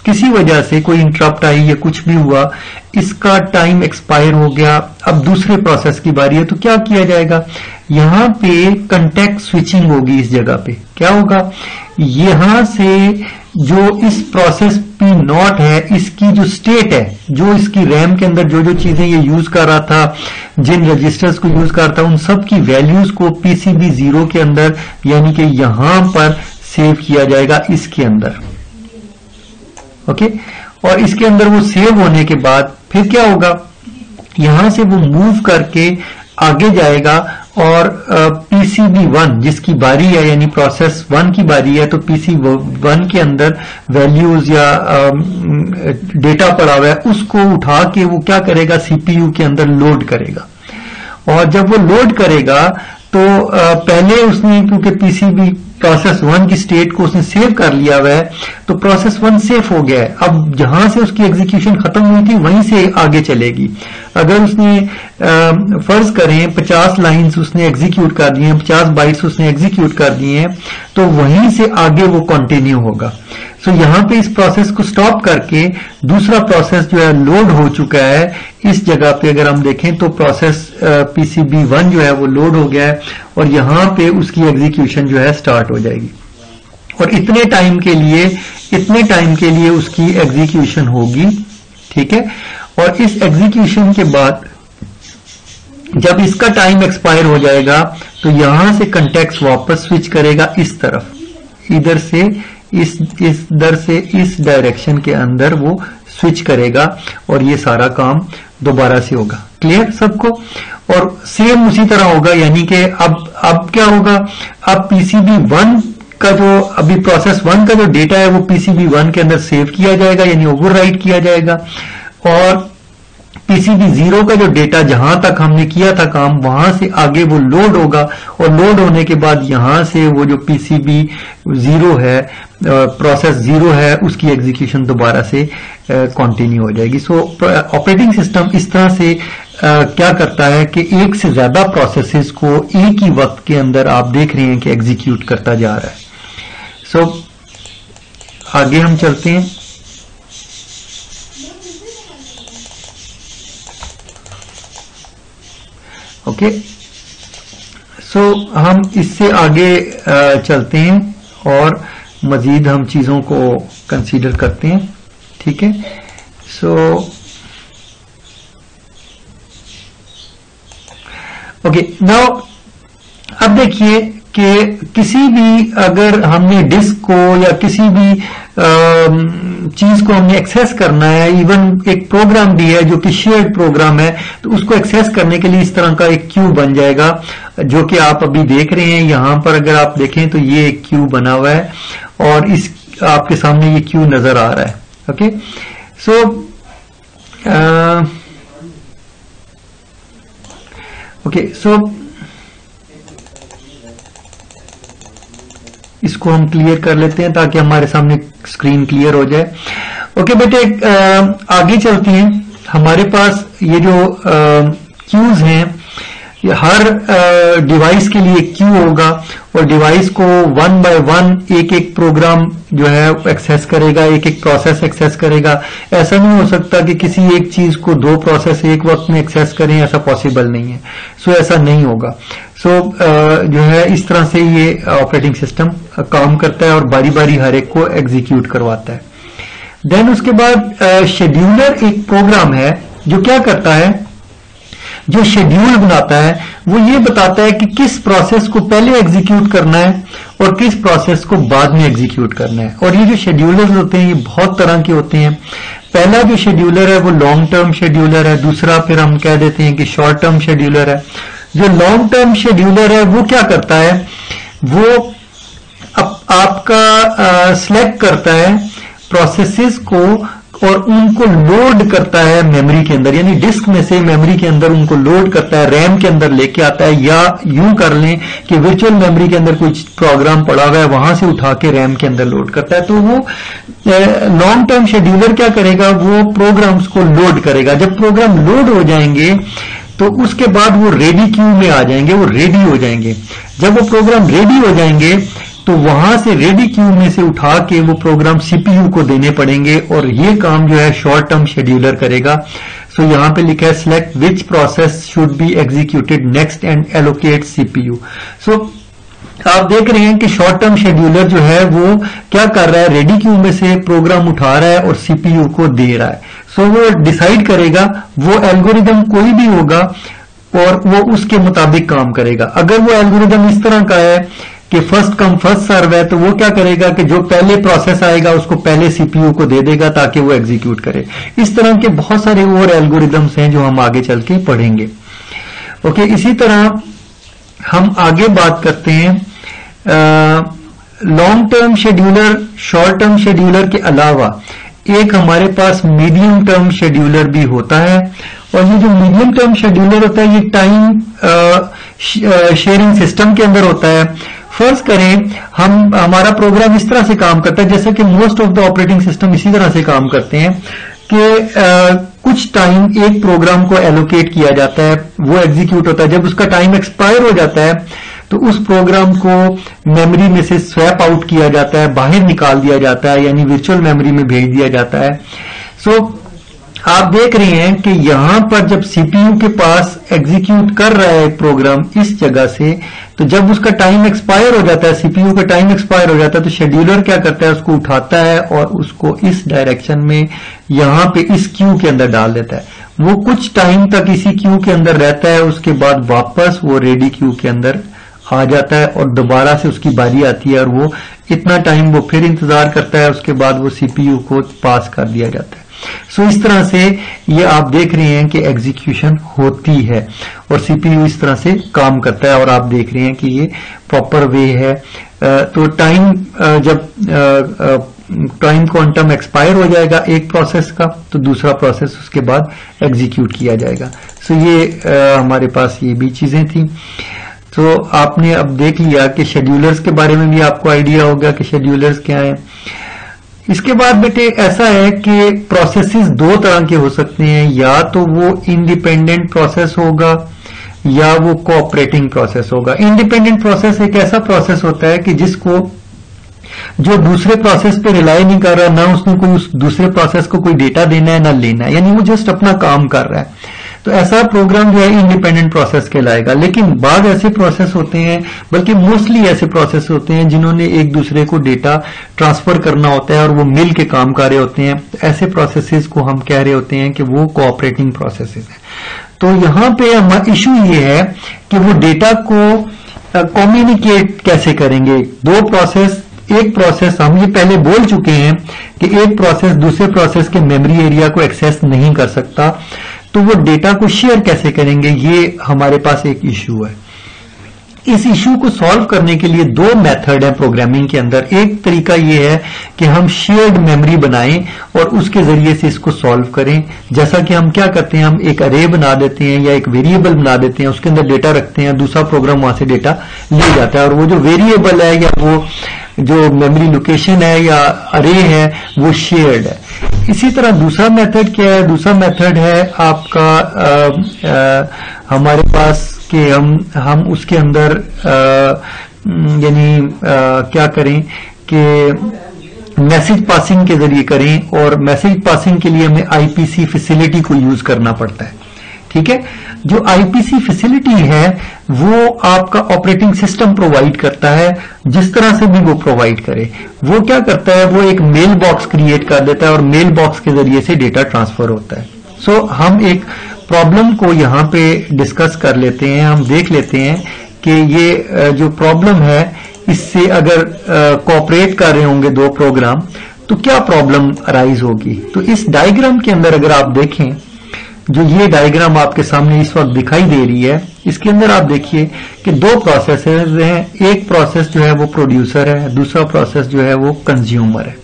किसी वजह से कोई इंटरप्ट आई या कुछ भी हुआ, इसका टाइम एक्सपायर हो गया। अब दूसरे प्रोसेस की बारी है, तो क्या किया जाएगा, यहां पे कंटेक्ट स्विचिंग होगी। इस जगह पे क्या होगा, यहां से जो इस प्रोसेस P0 है इसकी जो स्टेट है, जो इसकी रैम के अंदर जो जो चीजें ये यूज कर रहा था, जिन रजिस्टर्स को यूज कर रहा था, उन सब की वैल्यूज को PCB 0 के अंदर यानी कि यहां पर सेव किया जाएगा इसके अंदर। ओके, और इसके अंदर वो सेव होने के बाद फिर क्या होगा, यहां से वो मूव करके आगे जाएगा और PCB 1 जिसकी बारी है, यानी प्रोसेस 1 की बारी है, तो PCB 1 के अंदर वैल्यूज या डेटा पड़ा हुआ है उसको उठा के वो क्या करेगा, CPU के अंदर लोड करेगा। और जब वो लोड करेगा तो पहले उसने, क्योंकि PCB प्रोसेस 1 की स्टेट को उसने सेव कर लिया हुआ है, तो प्रोसेस 1 सेव हो गया है। अब जहां से उसकी एग्जीक्यूशन खत्म हुई थी वहीं से आगे चलेगी। अगर उसने फर्ज करें 50 लाइंस उसने एग्जीक्यूट कर दी हैं, 50 बाइट्स उसने एग्जीक्यूट कर दिए हैं, तो वहीं से आगे वो कंटिन्यू होगा। सो यहां पे इस प्रोसेस को स्टॉप करके दूसरा प्रोसेस जो है लोड हो चुका है। इस जगह पे अगर हम देखें तो प्रोसेस PCB 1 जो है वो लोड हो गया है और यहां पे उसकी एग्जीक्यूशन जो है स्टार्ट हो जाएगी। और इतने टाइम के लिए उसकी एग्जीक्यूशन होगी, ठीक है। और इस एग्जीक्यूशन के बाद जब इसका टाइम एक्सपायर हो जाएगा तो यहां से कंटेक्स्ट वापस स्विच करेगा इस तरफ, इधर से इस डायरेक्शन के अंदर वो स्विच करेगा और ये सारा काम दोबारा से होगा। क्लियर सबको? और सेम उसी तरह होगा, यानी कि अब क्या होगा, अब PCB 1 का जो अभी प्रोसेस 1 का जो डेटा है वो PCB 1 के अंदर सेव किया जाएगा, यानी ओवरराइट किया जाएगा। और PCB 0 का जो डेटा जहां तक हमने किया था काम, वहां से आगे वो लोड होगा और लोड होने के बाद यहां से वो जो PCB 0 है, प्रोसेस 0 है, उसकी एग्जीक्यूशन दोबारा से कंटिन्यू हो जाएगी। सो ऑपरेटिंग सिस्टम इस तरह से क्या करता है कि एक से ज्यादा प्रोसेसेस को एक ही वक्त के अंदर आप देख रहे हैं कि एग्जीक्यूट करता जा रहा है। सो आगे हम चलते हैं। ओके, सो हम इससे आगे चलते हैं और मजीद हम चीजों को कंसीडर करते हैं। ठीक है, सो ओके, नाउ अब देखिए कि किसी भी अगर हमने डिस्क को या किसी भी चीज को हमने एक्सेस करना है, इवन एक प्रोग्राम भी है जो कि शेयर्ड प्रोग्राम है, तो उसको एक्सेस करने के लिए इस तरह का एक क्यू बन जाएगा जो कि आप अभी देख रहे हैं। यहां पर अगर आप देखें तो ये एक क्यू बना हुआ है और इस आपके सामने ये क्यू नजर आ रहा है। ओके, सो ओके, सो इसको हम क्लियर कर लेते हैं ताकि हमारे सामने स्क्रीन क्लियर हो जाए। ओके बेटे, आगे चलते हैं। हमारे पास ये जो क्यूज हैं, ये हर डिवाइस के लिए क्यू होगा और डिवाइस को वन बाय वन एक एक प्रोग्राम जो है एक्सेस करेगा, एक एक प्रोसेस एक्सेस करेगा। ऐसा नहीं हो सकता कि किसी एक चीज को दो प्रोसेस एक वक्त में एक्सेस करें, ऐसा पॉसिबल नहीं है। सो ऐसा नहीं होगा। सो जो है इस तरह से ये ऑपरेटिंग सिस्टम काम करता है और बारी बारी हर एक को एग्जीक्यूट करवाता है। देन उसके बाद शेड्यूलर एक प्रोग्राम है जो क्या करता है, जो शेड्यूल बनाता है, वो ये बताता है कि किस प्रोसेस को पहले एग्जीक्यूट करना है और किस प्रोसेस को बाद में एग्जीक्यूट करना है। और ये जो शेड्यूलर्स होते हैं ये बहुत तरह के होते हैं। पहला जो शेड्यूलर है वो लॉन्ग टर्म शेड्यूलर है, दूसरा फिर हम कह देते हैं कि शॉर्ट टर्म शेड्यूलर है। जो लॉन्ग टर्म शेड्यूलर है वो क्या करता है, वो आपका सिलेक्ट करता है प्रोसेसेस को और उनको लोड करता है मेमोरी के अंदर, यानी डिस्क में से मेमोरी के अंदर उनको लोड करता है, रैम के अंदर लेके आता है, या यूं कर लें कि वर्चुअल मेमोरी के अंदर कुछ प्रोग्राम पड़ा हुआ है वहां से उठा के रैम के अंदर लोड करता है। तो वो लॉन्ग टर्म शेड्यूलर क्या करेगा, वो प्रोग्राम्स को लोड करेगा। जब प्रोग्राम लोड हो जाएंगे तो उसके बाद वो रेडी क्यू में आ जाएंगे, वो रेडी हो जाएंगे। जब वो प्रोग्राम रेडी हो जाएंगे तो वहां से रेडी क्यू में से उठा के वो प्रोग्राम सीपीयू को देने पड़ेंगे और ये काम जो है शॉर्ट टर्म शेड्यूलर करेगा। सो यहां पे लिखा है select which process should be executed next and allocate CPU. So आप देख रहे हैं कि शॉर्ट टर्म शेड्यूलर जो है वो क्या कर रहा है, रेडी क्यू में से प्रोग्राम उठा रहा है और सीपीयू को दे रहा है। सो वो डिसाइड करेगा, वो एल्गोरिदम कोई भी होगा और वो उसके मुताबिक काम करेगा। अगर वो एल्गोरिदम इस तरह का है कि फर्स्ट कम फर्स्ट सर्व है, तो वो क्या करेगा कि जो पहले प्रोसेस आएगा उसको पहले सीपीयू को दे देगा ताकि वो एग्जीक्यूट करे। इस तरह के बहुत सारे और एल्गोरिदम्स हैं जो हम आगे चल के पढ़ेंगे। ओके, इसी तरह हम आगे बात करते हैं long term scheduler, short term scheduler के अलावा एक हमारे पास मीडियम टर्म शेड्यूलर भी होता है। और ये जो मीडियम टर्म शेड्यूलर होता है ये टाइम शेयरिंग सिस्टम के अंदर होता है। फर्ज करें हमारा प्रोग्राम इस तरह से काम करता है, जैसे कि most of the operating system इसी तरह से काम करते हैं कि कुछ टाइम एक प्रोग्राम को एलोकेट किया जाता है, वो एग्जीक्यूट होता है। जब उसका टाइम एक्सपायर हो जाता है तो उस प्रोग्राम को मेमोरी में से स्वैप आउट किया जाता है, बाहर निकाल दिया जाता है, यानी वर्चुअल मेमोरी में भेज दिया जाता है। सो आप देख रहे हैं कि यहां पर जब सीपीयू के पास एग्जीक्यूट कर रहा है प्रोग्राम इस जगह से, तो जब उसका टाइम एक्सपायर हो जाता है, सीपीयू का टाइम एक्सपायर हो जाता है, तो शेड्यूलर क्या करता है, उसको उठाता है और उसको इस डायरेक्शन में यहां पे इस क्यू के अंदर डाल देता है। वो कुछ टाइम तक इसी क्यू के अंदर रहता है, उसके बाद वापस वो रेडी क्यू के अंदर आ जाता है और दोबारा से उसकी बारी आती है और वो इतना टाइम वो फिर इंतजार करता है, उसके बाद वो सीपीयू को पास कर दिया जाता है। सो इस तरह से ये आप देख रहे हैं कि एग्जीक्यूशन होती है और सीपीयू इस तरह से काम करता है और आप देख रहे हैं कि ये प्रॉपर वे है। तो टाइम जब टाइम क्वांटम एक्सपायर हो जाएगा एक प्रोसेस का, तो दूसरा प्रोसेस उसके बाद एग्जीक्यूट किया जाएगा। सो ये हमारे पास ये भी चीजें थी। तो आपने अब देख लिया कि शेड्यूलर्स के बारे में भी आपको आइडिया होगा कि शेड्यूलर्स क्या है। इसके बाद बेटे ऐसा है कि प्रोसेसेस दो तरह के हो सकते हैं, या तो वो इंडिपेंडेंट प्रोसेस होगा या वो कोऑपरेटिंग प्रोसेस होगा। इंडिपेंडेंट प्रोसेस एक ऐसा प्रोसेस होता है कि जिसको जो दूसरे प्रोसेस पे रिलाई नहीं कर रहा, ना उसने कोई उस दूसरे प्रोसेस को कोई डेटा देना है ना लेना है, यानी वो जस्ट अपना काम कर रहा है। तो ऐसा प्रोग्राम जो है इंडिपेंडेंट प्रोसेस कहलाएगा। लेकिन बाद ऐसे प्रोसेस होते हैं, बल्कि मोस्टली ऐसे प्रोसेस होते हैं जिन्होंने एक दूसरे को डेटा ट्रांसफर करना होता है और वो मिल के काम कर रहे होते हैं। ऐसे प्रोसेसेस को हम कह रहे होते हैं कि वो कोऑपरेटिंग प्रोसेसेस हैं। तो यहां पे इशू ये है कि वो डेटा को कम्युनिकेट कैसे करेंगे। दो प्रोसेस, एक प्रोसेस हम ये पहले बोल चुके हैं कि एक प्रोसेस दूसरे प्रोसेस के मेमोरी एरिया को एक्सेस नहीं कर सकता, तो वो डेटा को शेयर कैसे करेंगे, ये हमारे पास एक इश्यू है। इस इश्यू को सॉल्व करने के लिए दो मेथड है प्रोग्रामिंग के अंदर। एक तरीका ये है कि हम शेयर्ड मेमोरी बनाएं और उसके जरिए से इसको सॉल्व करें। जैसा कि हम क्या करते हैं, हम एक अरे बना देते हैं या एक वेरिएबल बना देते हैं, उसके अंदर डेटा रखते हैं, दूसरा प्रोग्राम वहां से डेटा ले जाता है और वो जो वेरिएबल है या वो जो मेमोरी लोकेशन है या अरे है वो शेयर्ड है। इसी तरह दूसरा मेथड क्या है, दूसरा मेथड है आपका हमारे पास कि हम उसके अंदर यानी क्या करें कि मैसेज पासिंग के जरिए करें, और मैसेज पासिंग के लिए हमें आईपीसी फैसिलिटी को यूज करना पड़ता है। ठीक है, जो आईपीसी फैसिलिटी है वो आपका ऑपरेटिंग सिस्टम प्रोवाइड करता है, जिस तरह से भी वो प्रोवाइड करे। वो क्या करता है, वो एक मेल बॉक्स क्रिएट कर देता है और मेल बॉक्स के जरिए से डेटा ट्रांसफर होता है। सो हम एक प्रॉब्लम को यहां पे डिस्कस कर लेते हैं। हम देख लेते हैं कि ये जो प्रॉब्लम है इससे अगर कोऑपरेट कर रहे होंगे दो प्रोग्राम तो क्या प्रॉब्लम अराइज होगी। तो इस डायग्राम के अंदर अगर आप देखें, जो ये डायग्राम आपके सामने इस वक्त दिखाई दे रही है, इसके अंदर आप देखिए कि दो प्रोसेसर हैं। एक प्रोसेस जो है वो प्रोड्यूसर है, दूसरा प्रोसेस जो है वो कंज्यूमर है।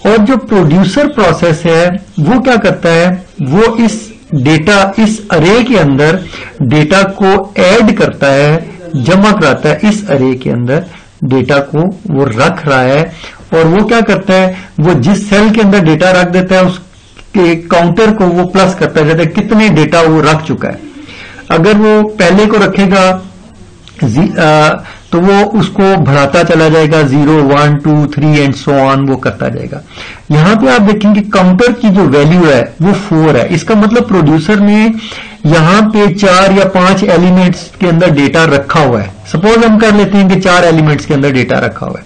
और जो प्रोड्यूसर प्रोसेस है वो क्या करता है, वो इस डेटा, इस अरे के अंदर डेटा को ऐड करता है, जमा कराता है, इस अरे के अंदर डेटा को वो रख रहा है। और वो क्या करता है, वो जिस सेल के अंदर डेटा रख देता है उसके काउंटर को वो प्लस करता है, जैसे कितने डेटा वो रख चुका है। अगर वो पहले को रखेगा तो वो उसको बढ़ाता चला जाएगा, 0, 1, 2, 3 एंड सो ऑन, वो करता जाएगा। यहां पे आप देखेंगे काउंटर की जो वैल्यू है वो 4 है। इसका मतलब प्रोड्यूसर ने यहां पे 4 या 5 एलिमेंट्स के अंदर डेटा रखा हुआ है। सपोज हम कर लेते हैं कि 4 एलिमेंट्स के अंदर डेटा रखा हुआ है।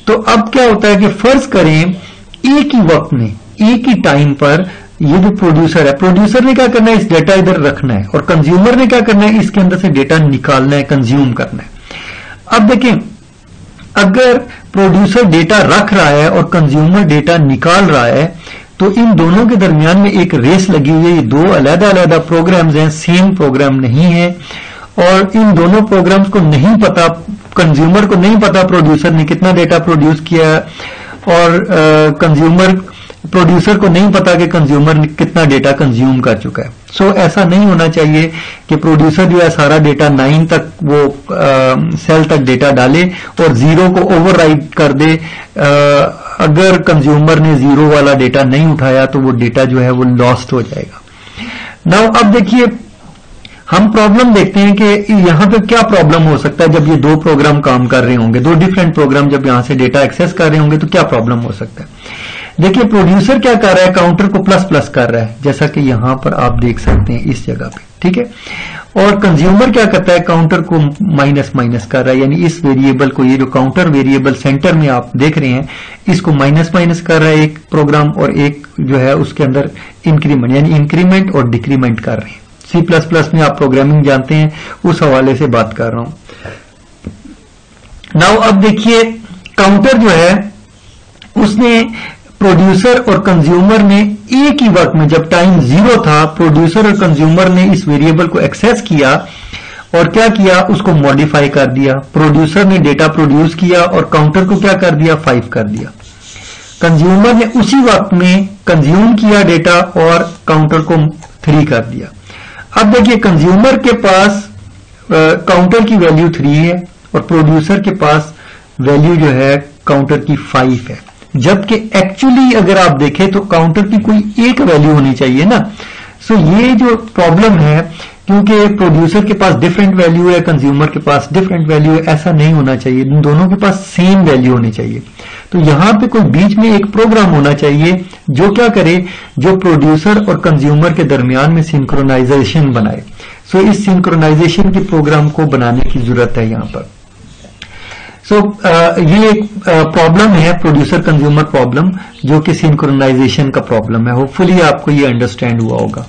तो अब क्या होता है कि फर्ज करें एक ही वक्त में, एक ही टाइम पर ये जो प्रोड्यूसर है, प्रोड्यूसर ने क्या करना है, इस डेटा इधर रखना है, और कंज्यूमर ने क्या करना है, इसके अंदर से डेटा निकालना है, कंज्यूम करना है। अब देखें, अगर प्रोड्यूसर डेटा रख रहा है और कंज्यूमर डेटा निकाल रहा है, तो इन दोनों के दरमियान में एक रेस लगी हुई है। ये दो अलग-अलग प्रोग्राम्स हैं, सेम प्रोग्राम नहीं है। और इन दोनों प्रोग्राम्स को नहीं पता, कंज्यूमर को नहीं पता प्रोड्यूसर ने कितना डेटा प्रोड्यूस किया है, और प्रोड्यूसर को नहीं पता कि कंज्यूमर ने कितना डेटा कंज्यूम कर चुका है। सो ऐसा नहीं होना चाहिए कि प्रोड्यूसर जो है सारा डेटा 9 तक वो सेल तक डेटा डाले और 0 को ओवरराइड कर दे। अगर कंज्यूमर ने 0 वाला डेटा नहीं उठाया तो वो डेटा जो है वो लॉस्ट हो जाएगा। नाउ अब देखिए, हम प्रॉब्लम देखते हैं कि यहां पे क्या प्रॉब्लम हो सकता है जब ये दो प्रोग्राम काम कर रहे होंगे, दो डिफरेंट प्रोग्राम जब यहां से डेटा एक्सेस कर रहे होंगे तो क्या प्रॉब्लम हो सकता है। देखिए, प्रोड्यूसर क्या कर रहा है, काउंटर को प्लस प्लस कर रहा है, जैसा कि यहां पर आप देख सकते हैं इस जगह पे, ठीक है। और कंज्यूमर क्या करता है, काउंटर को माइनस माइनस कर रहा है, यानी इस वेरिएबल को, ये जो काउंटर वेरिएबल सेंटर में आप देख रहे हैं, इसको माइनस माइनस कर रहा है एक प्रोग्राम, और एक जो है उसके अंदर इंक्रीमेंट, यानी इंक्रीमेंट और डिक्रीमेंट कर रहे हैं। C++ में आप प्रोग्रामिंग जानते हैं, उस हवाले से बात कर रहा हूं। नाउ अब देखिए, काउंटर जो है उसने प्रोड्यूसर और कंज्यूमर ने एक ही वक्त में, जब टाइम 0 था, प्रोड्यूसर और कंज्यूमर ने इस वेरिएबल को एक्सेस किया और क्या किया, उसको मॉडिफाई कर दिया। प्रोड्यूसर ने डेटा प्रोड्यूस किया और काउंटर को क्या कर दिया, 5 कर दिया। कंज्यूमर ने उसी वक्त में कंज्यूम किया डेटा और काउंटर को 3 कर दिया। अब देखिए, कंज्यूमर के पास काउंटर की वैल्यू 3 है और प्रोड्यूसर के पास वैल्यू जो है काउंटर की 5 है। जबकि एक्चुअली अगर आप देखें तो काउंटर की कोई एक वैल्यू होनी चाहिए ना। सो ये जो प्रॉब्लम है, क्योंकि प्रोड्यूसर के पास डिफरेंट वैल्यू है, कंज्यूमर के पास डिफरेंट वैल्यू है, ऐसा नहीं होना चाहिए, इन दोनों के पास सेम वैल्यू होनी चाहिए। तो यहां पे कोई बीच में एक प्रोग्राम होना चाहिए जो क्या करे, जो प्रोड्यूसर और कंज्यूमर के दरमियान में सिंक्रोनाइजेशन बनाए। सो इस सिंक्रोनाइजेशन के प्रोग्राम को बनाने की जरूरत है यहां पर। ये एक प्रॉब्लम है, प्रोड्यूसर कंज्यूमर प्रॉब्लम, जो कि सिंक्रोनाइजेशन का प्रॉब्लम है। होपफुली आपको ये अंडरस्टैंड हुआ होगा।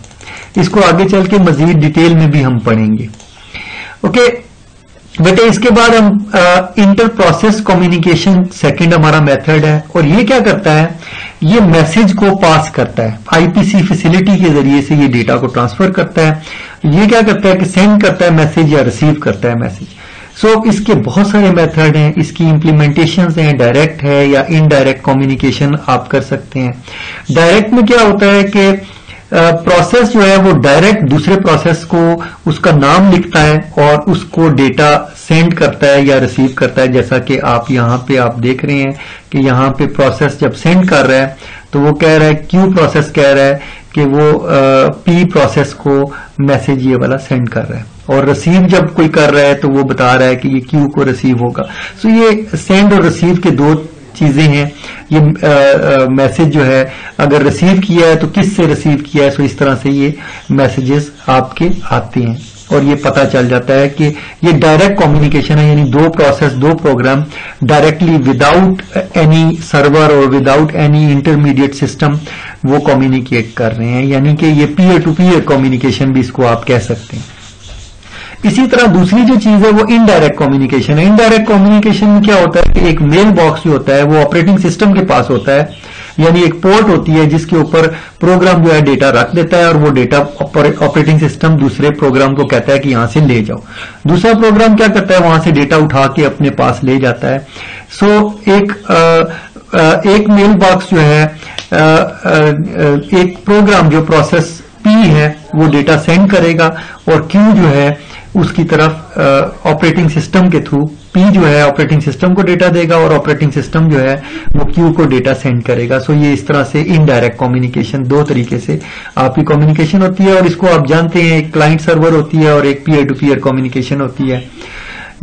इसको आगे चल के मजीद डिटेल में भी हम पढ़ेंगे। ओके बेटे, इसके बाद हम इंटर प्रोसेस कम्युनिकेशन सेकंड हमारा मेथड है, और ये क्या करता है, ये मैसेज को पास करता है आईपीसी फैसिलिटी के जरिए से, ये डेटा को ट्रांसफर करता है। ये क्या करता है कि सेंड करता है मैसेज या रिसीव करता है मैसेज। इसके बहुत सारे मेथड हैं, इसकी इम्प्लीमेंटेशन हैं, डायरेक्ट है या इनडायरेक्ट कम्युनिकेशन आप कर सकते हैं। डायरेक्ट में क्या होता है कि प्रोसेस जो है वो डायरेक्ट दूसरे प्रोसेस को उसका नाम लिखता है और उसको डेटा सेंड करता है या रिसीव करता है। जैसा कि आप यहां पे आप देख रहे हैं कि यहां पे प्रोसेस जब सेंड कर रहा है तो वो कह रहा है, क्यू प्रोसेस कह रहा है कि वो पी प्रोसेस को मैसेज ये वाला सेंड कर रहा है, और रिसीव जब कोई कर रहा है तो वो बता रहा है कि ये क्यू को रिसीव होगा। ये सेंड और रिसीव के दो चीजें हैं। ये मैसेज जो है अगर रिसीव किया है तो किस से रिसीव किया है, इस तरह से ये मैसेजेस आपके आते हैं, और ये पता चल जाता है कि ये डायरेक्ट कम्युनिकेशन है, यानी दो प्रोसेस, दो program directly without any server और विदाउट एनी इंटरमीडिएट सिस्टम वो कम्युनिकेट कर रहे हैं, यानी कि ये पीयर टू पीयर कम्युनिकेशन भी इसको आप कह सकते हैं। इसी तरह दूसरी जो चीज है वो इनडायरेक्ट कम्युनिकेशन है। इनडायरेक्ट कम्युनिकेशन में क्या होता है कि एक मेल बॉक्स जो होता है वो ऑपरेटिंग सिस्टम के पास होता है, यानी एक पोर्ट होती है जिसके ऊपर प्रोग्राम जो है डेटा रख देता है, और वो डेटा ऑपरेटिंग सिस्टम दूसरे प्रोग्राम को कहता है कि यहां से ले जाओ। दूसरा प्रोग्राम क्या करता है, वहां से डेटा उठा के अपने पास ले जाता है। एक मेल बॉक्स जो है, एक प्रोग्राम जो प्रोसेस पी है वो डेटा सेंड करेगा, और क्यू जो है उसकी तरफ ऑपरेटिंग सिस्टम के थ्रू पी जो है ऑपरेटिंग सिस्टम को डेटा देगा, और ऑपरेटिंग सिस्टम जो है वो क्यू को डेटा सेंड करेगा। ये इस तरह से इनडायरेक्ट कम्युनिकेशन, दो तरीके से आपकी कम्युनिकेशन होती है, और इसको आप जानते हैं एक क्लाइंट सर्वर होती है और एक पीयर टू पीयर कम्युनिकेशन होती है।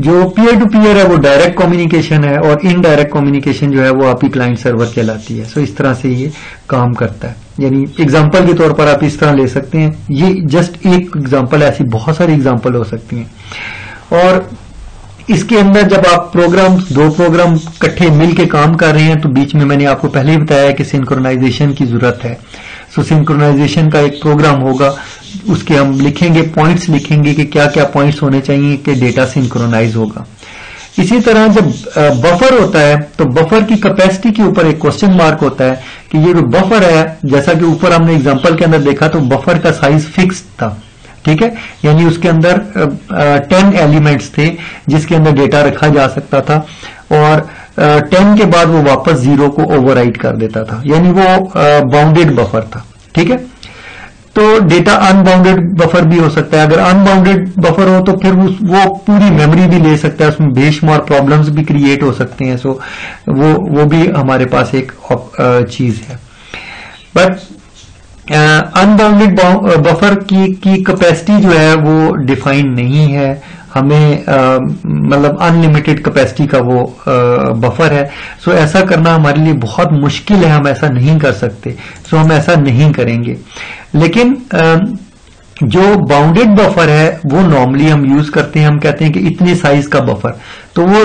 जो पीयर टू पीयर है वो डायरेक्ट कम्युनिकेशन है, और इनडायरेक्ट कम्युनिकेशन जो है वो आपकी क्लाइंट सर्वर कहलाती है। इस तरह से ये काम करता है। यानी एग्जांपल के तौर पर आप इस तरह ले सकते हैं, ये जस्ट एक एग्जांपल, ऐसी बहुत सारी एग्जांपल हो सकती हैं। और इसके अंदर जब आप दो प्रोग्राम इकट्ठे मिलके काम कर रहे हैं तो बीच में मैंने आपको पहले ही बताया कि सिंक्रोनाइजेशन की जरूरत है। सिंक्रोनाइजेशन का एक प्रोग्राम होगा, उसके हम लिखेंगे, पॉइंट्स लिखेंगे कि क्या क्या पॉइंट्स होने चाहिए कि डेटा सिंक्रोनाइज होगा। इसी तरह जब बफर होता है तो बफर की कैपेसिटी के ऊपर एक क्वेश्चन मार्क होता है कि ये जो बफर है, जैसा कि ऊपर हमने एग्जांपल के अंदर देखा तो बफर का साइज फिक्स था, ठीक है, यानी उसके अंदर 10 एलिमेंट्स थे जिसके अंदर डेटा रखा जा सकता था, और 10 के बाद वो वापस 0 को ओवरराइट कर देता था, यानी वो बाउंडेड बफर था, ठीक है। तो डेटा अनबाउंडेड बफर भी हो सकता है। अगर अनबाउंडेड बफर हो तो फिर वो पूरी मेमोरी भी ले सकता है, उसमें बेशुमार प्रॉब्लम्स भी क्रिएट हो सकते हैं। वो भी हमारे पास एक चीज है। बट अनबाउंडेड बफर की कैपेसिटी जो है वो डिफाइन नहीं है, हमें मतलब अनलिमिटेड कैपेसिटी का वो बफर है। ऐसा करना हमारे लिए बहुत मुश्किल है, हम ऐसा नहीं कर सकते, हम ऐसा नहीं करेंगे। लेकिन जो बाउंडेड बफर है वो नॉर्मली हम यूज करते हैं, हम कहते हैं कि इतने साइज का बफर, तो वो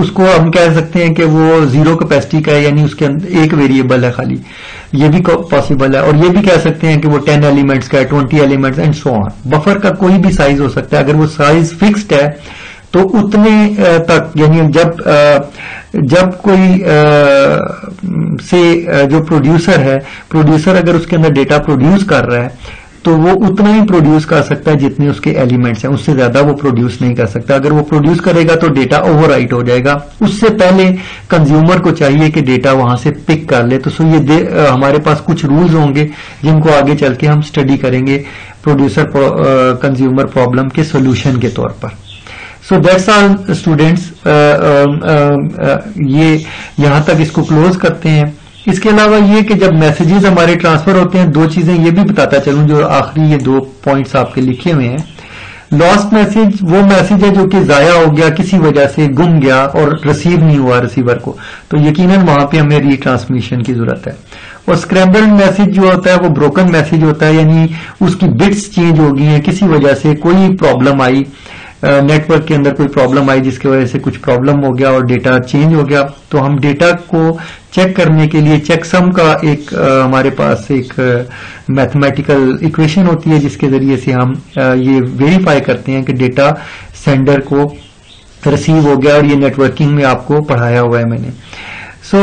उसको हम कह सकते हैं कि वो 0 कैपेसिटी का है, यानी उसके अंदर एक वेरिएबल है खाली, ये भी पॉसिबल है। और ये भी कह सकते हैं कि वो 10 एलिमेंट्स का है, 20 elements and so on. Buffer का कोई भी साइज हो सकता है, अगर वो साइज फिक्स्ड है तो उतने तक, यानी जब कोई जो प्रोड्यूसर अगर उसके अंदर डेटा प्रोड्यूस कर रहा है तो वो उतना ही प्रोड्यूस कर सकता है जितने उसके एलिमेंट्स हैं, उससे ज्यादा वो प्रोड्यूस नहीं कर सकता। अगर वो प्रोड्यूस करेगा तो डेटा ओवरराइट हो जाएगा। उससे पहले कंज्यूमर को चाहिए कि डेटा वहां से पिक कर ले। तो ये हमारे पास कुछ रूल्स होंगे जिनको आगे चल के हम स्टडी करेंगे प्रोड्यूसर कंज्यूमर प्रॉब्लम के सोल्यूशन के तौर पर। सो दैट्स ऑल स्टूडेंट्स, ये यहां तक इसको क्लोज करते हैं। इसके अलावा ये कि जब मैसेजेस हमारे ट्रांसफर होते हैं, दो चीजें ये भी बताता चलूं जो आखिरी ये 2 पॉइंट्स आपके लिखे हुए हैं। लॉस्ट मैसेज वो मैसेज है जो कि जाया हो गया, किसी वजह से गुम गया और रिसीव नहीं हुआ रिसीवर को, तो यकीनन वहां पे हमें रीट्रांसमिशन की जरूरत है। और स्क्रैम्बल्ड मैसेज जो होता है वो ब्रोकन मैसेज होता है, यानी उसकी बिट्स चेंज हो गई हैं, किसी वजह से कोई प्रॉब्लम आई, नेटवर्क के अंदर कोई प्रॉब्लम आई जिसकी वजह से कुछ प्रॉब्लम हो गया और डेटा चेंज हो गया। तो हम डेटा को चेक करने के लिए चेकसम का एक हमारे पास एक मैथमेटिकल इक्वेशन होती है जिसके जरिए से हम ये वेरीफाई करते हैं कि डेटा सेंडर को रिसीव हो गया और ये नेटवर्किंग में आपको पढ़ाया हुआ है मैंने। सो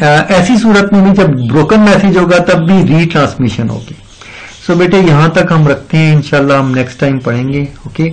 ऐसी सूरत में भी जब ब्रोकन मैसेज होगा तब भी रीट्रांसमिशन होगी। सो बेटे यहां तक हम रखते हैं, इंशाल्लाह हम नेक्स्ट टाइम पढ़ेंगे। ओके।